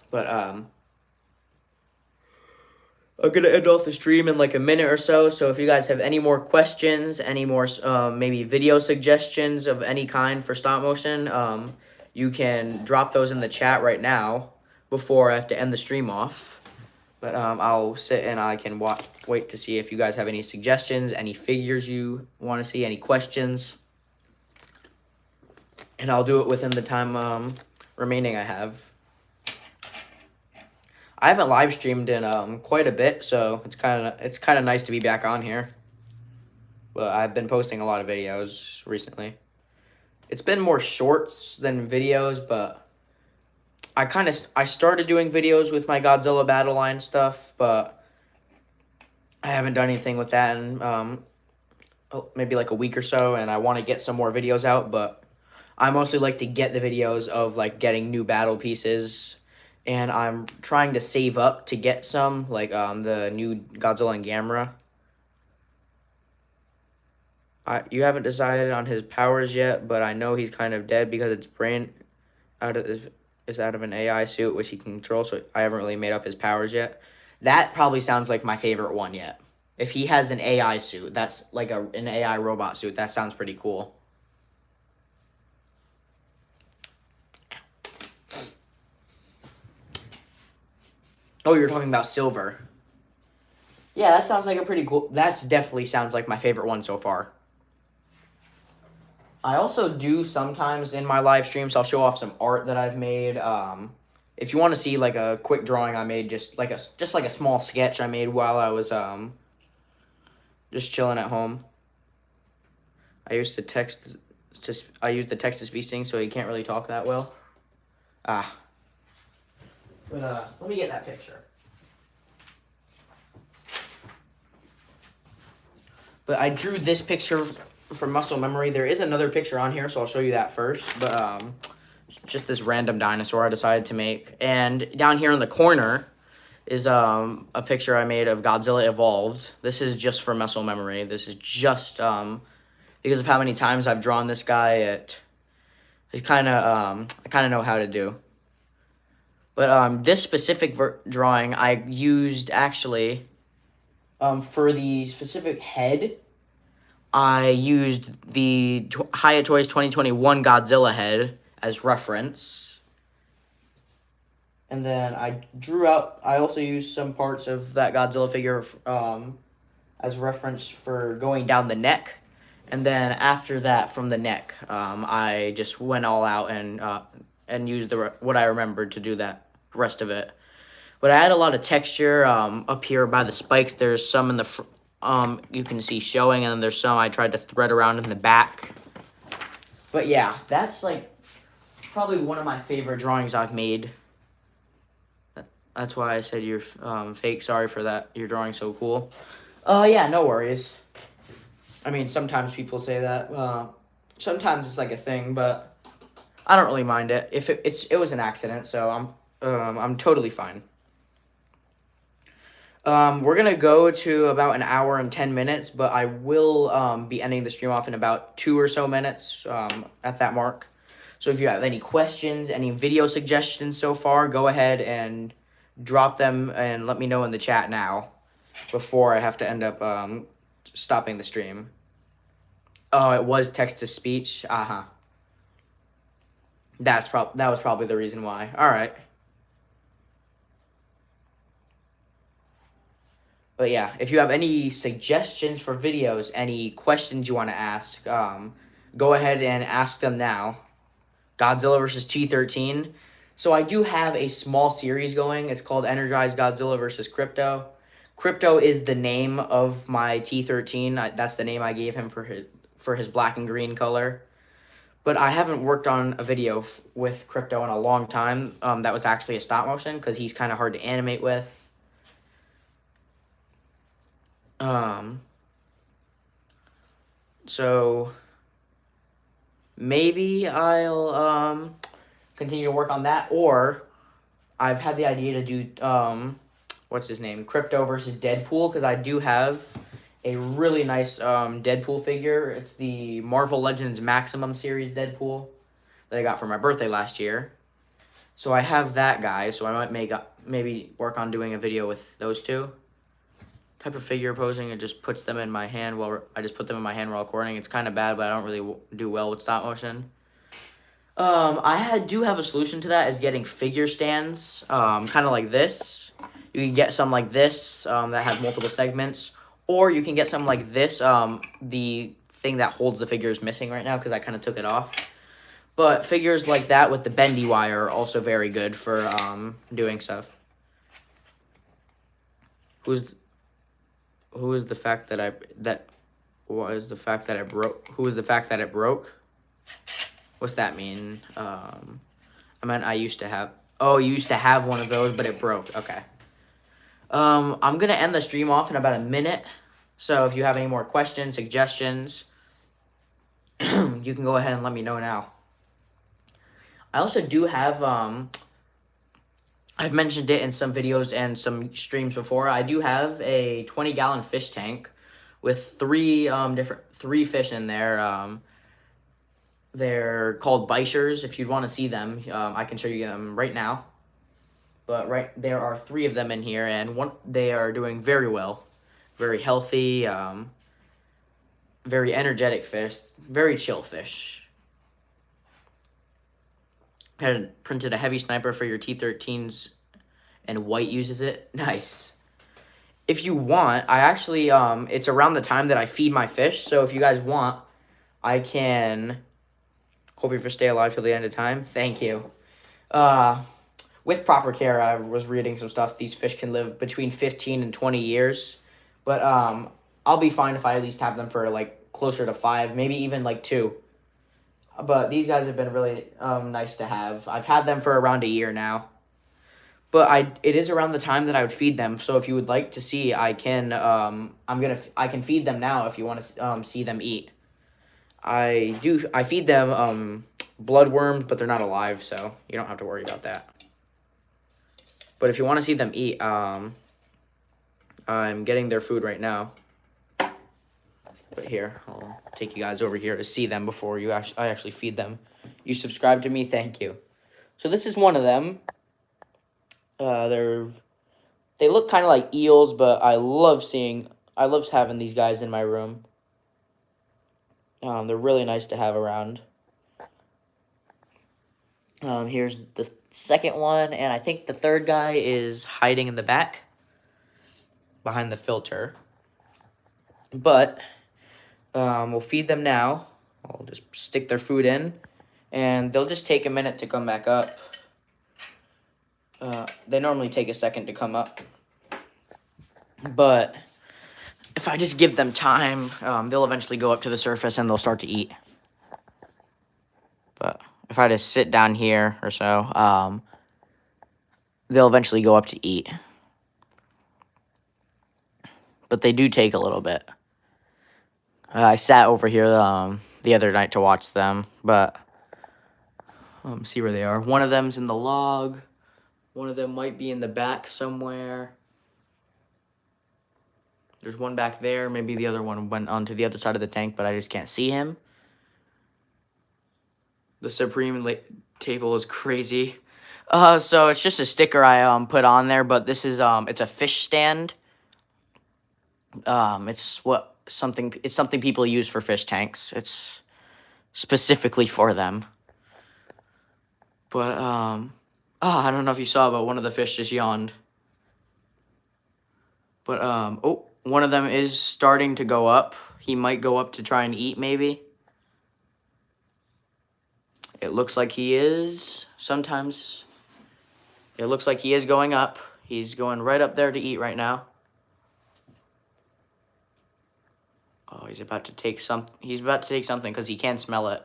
S1: But I'm going to end off the stream in like a minute or so. So if you guys have any more questions, any more maybe video suggestions of any kind for stop motion, you can drop those in the chat right now before I have to end the stream off. But I'll sit and I can wait to see if you guys have any suggestions, any figures you want to see, any questions. And I'll do it within the time remaining I have. I haven't live streamed in quite a bit, so it's kind of nice to be back on here. But I've been posting a lot of videos recently. It's been more shorts than videos, but I started doing videos with my Godzilla Battle Line stuff, but I haven't done anything with that in maybe like a week or so, and I want to get some more videos out, but I mostly like to get the videos of like getting new battle pieces, and I'm trying to save up to get some like the new Godzilla and Gamera. You haven't decided on his powers yet, but I know he's kind of dead because its brain out of is out of an AI suit which he can control. So I haven't really made up his powers yet. That probably sounds like my favorite one yet. If he has an AI suit, that's like an AI robot suit. That sounds pretty cool. Oh, you're talking about Silver. Yeah, that sounds like a pretty cool. That's definitely sounds like my favorite one so far. I also do sometimes in my live streams. I'll show off some art that I've made. If you want to see like a quick drawing I made, just like a small sketch I made while I was just chilling at home. I used I used the text to speech thing, so he can't really talk that well. But let me get that picture. But I drew this picture from muscle memory. There is another picture on here, so I'll show you that first. But just this random dinosaur I decided to make. And down here in the corner is a picture I made of Godzilla Evolved. This is just for muscle memory. This is just because of how many times I've drawn this guy. I kind of know how to do. But this specific drawing I used actually for the specific head. I used the Hiya Toys 2021 Godzilla head as reference. And then I also used some parts of that Godzilla figure as reference for going down the neck. And then after that, from the neck, I just went all out and used what I remembered to do that rest of it. But I had a lot of texture up here by the spikes. There's some in the you can see showing, and then there's some I tried to thread around in the back. But yeah, that's like probably one of my favorite drawings I've made. That's why I said you're fake. Sorry for that. Your drawing's so cool. Yeah, no worries. I mean, sometimes people say that. Sometimes it's like a thing, but I don't really mind it. If it was an accident, so I'm totally fine. We're gonna go to about an hour and 10 minutes, but I will be ending the stream off in about 2 or so minutes at that mark. So if you have any questions, any video suggestions so far, go ahead and drop them and let me know in the chat now before I have to end up stopping the stream. Oh, it was text to speech. That was probably the reason why. All right. But yeah, if you have any suggestions for videos, any questions you want to ask, go ahead and ask them now. Godzilla vs. T-13. So I do have a small series going. It's called Energized Godzilla vs. Crypto. Crypto is the name of my T-13. That's the name I gave him for his black and green color. But I haven't worked on a video with Crypto in a long time. That was actually a stop motion because he's kind of hard to animate with. So maybe I'll continue to work on that, or I've had the idea to do what's his name, Crypto versus Deadpool, because I do have a really nice Deadpool figure. It's the Marvel Legends Maximum series Deadpool that I got for my birthday last year. So I have that guy, so I might maybe work on doing a video with those two. Type of figure posing, it just puts them in my hand while I just put them in my hand while recording. It's kind of bad, but I don't really do well with stop motion. Do have a solution to that, is getting figure stands, kind of like this. You can get some like this that have multiple segments, or you can get some like this. The thing that holds the figure is missing right now because I kind of took it off. But figures like that with the bendy wire are also very good for doing stuff. Who is the fact that it broke? Who is the fact that it broke? What's that mean? I meant I used to have. Oh, you used to have one of those, but it broke. Okay. I'm gonna end the stream off in about a minute. So if you have any more questions, suggestions, you can go ahead and let me know now. I also do have I've mentioned it in some videos and some streams before. I do have a 20-gallon fish tank with three fish in there. They're called Bichers. If you'd want to see them, I can show you them right now. But there are 3 of them in here, and they are doing very well, very healthy, very energetic fish, very chill fish. Had printed a heavy sniper for your T13s, and White uses it. Nice. If you want, I actually it's around the time that I feed my fish. So if you guys want, I can. Hope your fish stay alive till the end of time. Thank you. With proper care, I was reading some stuff. These fish can live between 15 and 20 years. But I'll be fine if I at least have them for, like, closer to 5, maybe even, like, 2. But these guys have been really nice to have. I've had them for around a year now. But it is around the time that I would feed them. So if you would like to see, I can I can feed them now if you want to see them eat. I feed them bloodworms, but they're not alive, so you don't have to worry about that. But if you want to see them eat, I'm getting their food right now. But here, I'll take you guys over here to see them before I actually feed them. You subscribe to me, thank you. So this is one of them. They look kind of like eels, but I love having these guys in my room. They're really nice to have around. Here's the second one, and I think the third guy is hiding in the back behind the filter. But we'll feed them now. I'll just stick their food in, and they'll just take a minute to come back up. They normally take a second to come up. But if I just give them time, they'll eventually go up to the surface and they'll start to eat. But if I just sit down here or so, they'll eventually go up to eat. But they do take a little bit. I sat over here the other night to watch them, but see where they are. One of them's in the log. One of them might be in the back somewhere. There's one back there. Maybe the other one went onto the other side of the tank, but I just can't see him. The Supreme table is crazy. So it's just a sticker I put on there, but this is it's a fish stand. It's something people use for fish tanks. It's specifically for them. But I don't know if you saw, but one of the fish just yawned. But one of them is starting to go up. He might go up to try and eat, maybe. It looks like he is. Sometimes it looks like he is going up. He's going right up there to eat right now. Oh, he's about to take something because he can smell it.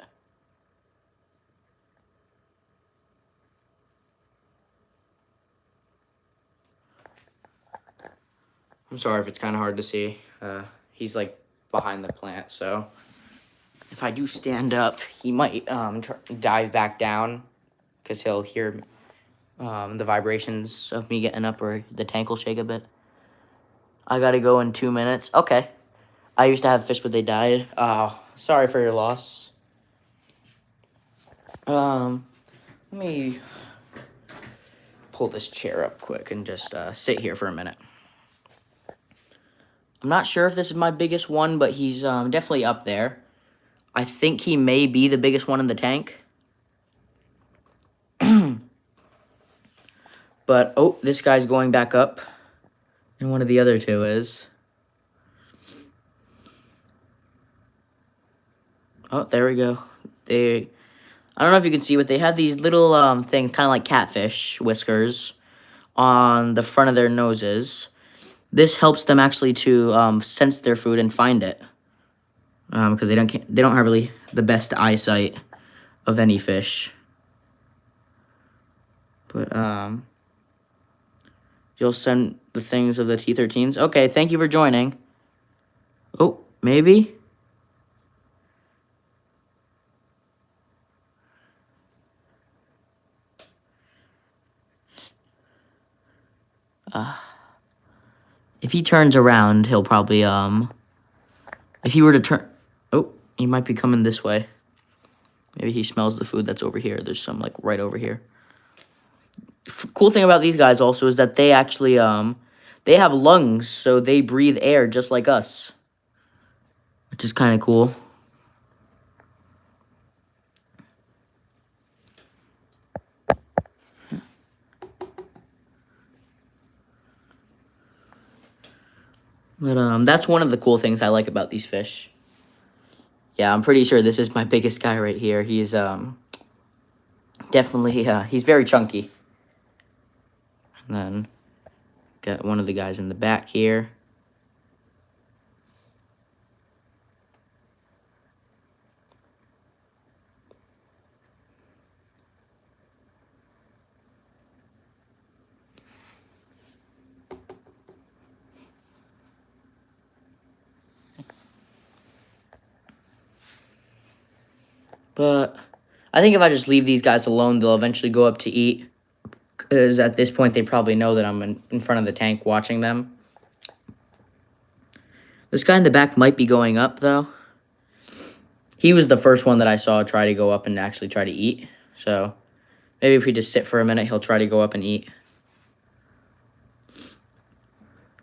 S1: I'm sorry if it's kind of hard to see. He's like behind the plant, so if I do stand up, he might dive back down because he'll hear the vibrations of me getting up, or the tank will shake a bit. I gotta go in 2 minutes. Okay. I used to have fish, but they died. Sorry for your loss. Let me pull this chair up quick and just sit here for a minute. I'm not sure if this is my biggest one, but he's definitely up there. I think he may be the biggest one in the tank. But, this guy's going back up. And one of the other two is. Oh, there we go. I don't know if you can see, but they have these little things, kind of like catfish whiskers, on the front of their noses. This helps them actually to sense their food and find it, because they don't have really the best eyesight. of any fish. But, you'll send the things of the T13s? Okay, thank you for joining. Oh, maybe? If he turns around, he'll probably, if he were to turn... Oh, he might be coming this way. Maybe he smells the food that's over here. There's some, like, right over here. Cool thing about these guys also is that they actually, they have lungs, so they breathe air just like us. Which is kind of cool. But, that's one of the cool things I like about these fish. Yeah, I'm pretty sure this is my biggest guy right here. He's, definitely, he's very chunky. And then, got one of the guys in the back here. But I think if I just leave these guys alone, they'll eventually go up to eat. Because at this point, they probably know that I'm in front of the tank watching them. This guy in the back might be going up, though. He was the first one that I saw try to go up and actually try to eat. So maybe if we just sit for a minute, he'll try to go up and eat.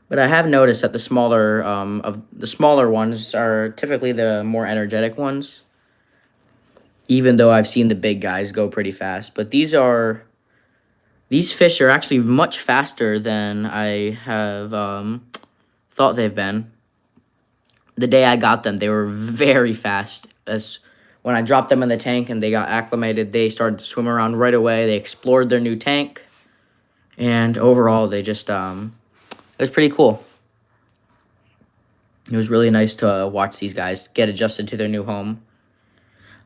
S1: But I have noticed that the smaller ones are typically the more energetic ones. Even though I've seen the big guys go pretty fast. But these fish are actually much faster than I have thought they've been. The day I got them, they were very fast. As when I dropped them in the tank and they got acclimated, they started to swim around right away. They explored their new tank. And overall, they just, it was pretty cool. It was really nice to watch these guys get adjusted to their new home.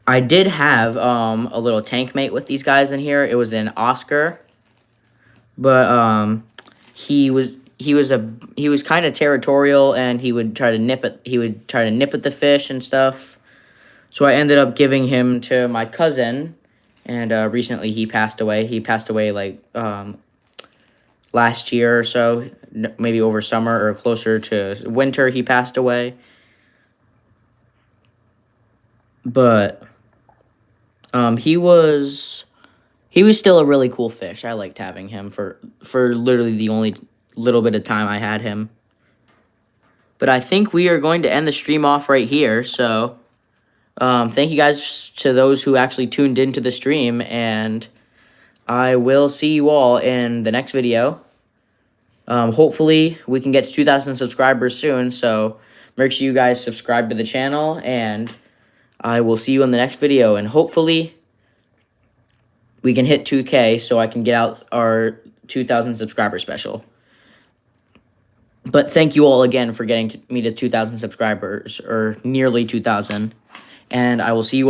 S1: I did have a little tank mate with these guys in here. It was an Oscar, but he was kind of territorial, and he would try to nip at the fish and stuff. So I ended up giving him to my cousin, and recently he passed away. He passed away like last year or so, maybe over summer or closer to winter. He passed away, but. He was still a really cool fish. I liked having him for literally the only little bit of time I had him. But I think we are going to end the stream off right here. So, thank you guys to those who actually tuned into the stream, and I will see you all in the next video. Hopefully, we can get to 2,000 subscribers soon. So, make sure you guys subscribe to the channel, and I will see you in the next video, and hopefully we can hit 2K so I can get out our 2,000 subscriber special. But thank you all again for getting me to 2,000 subscribers, or nearly 2,000, and I will see you all.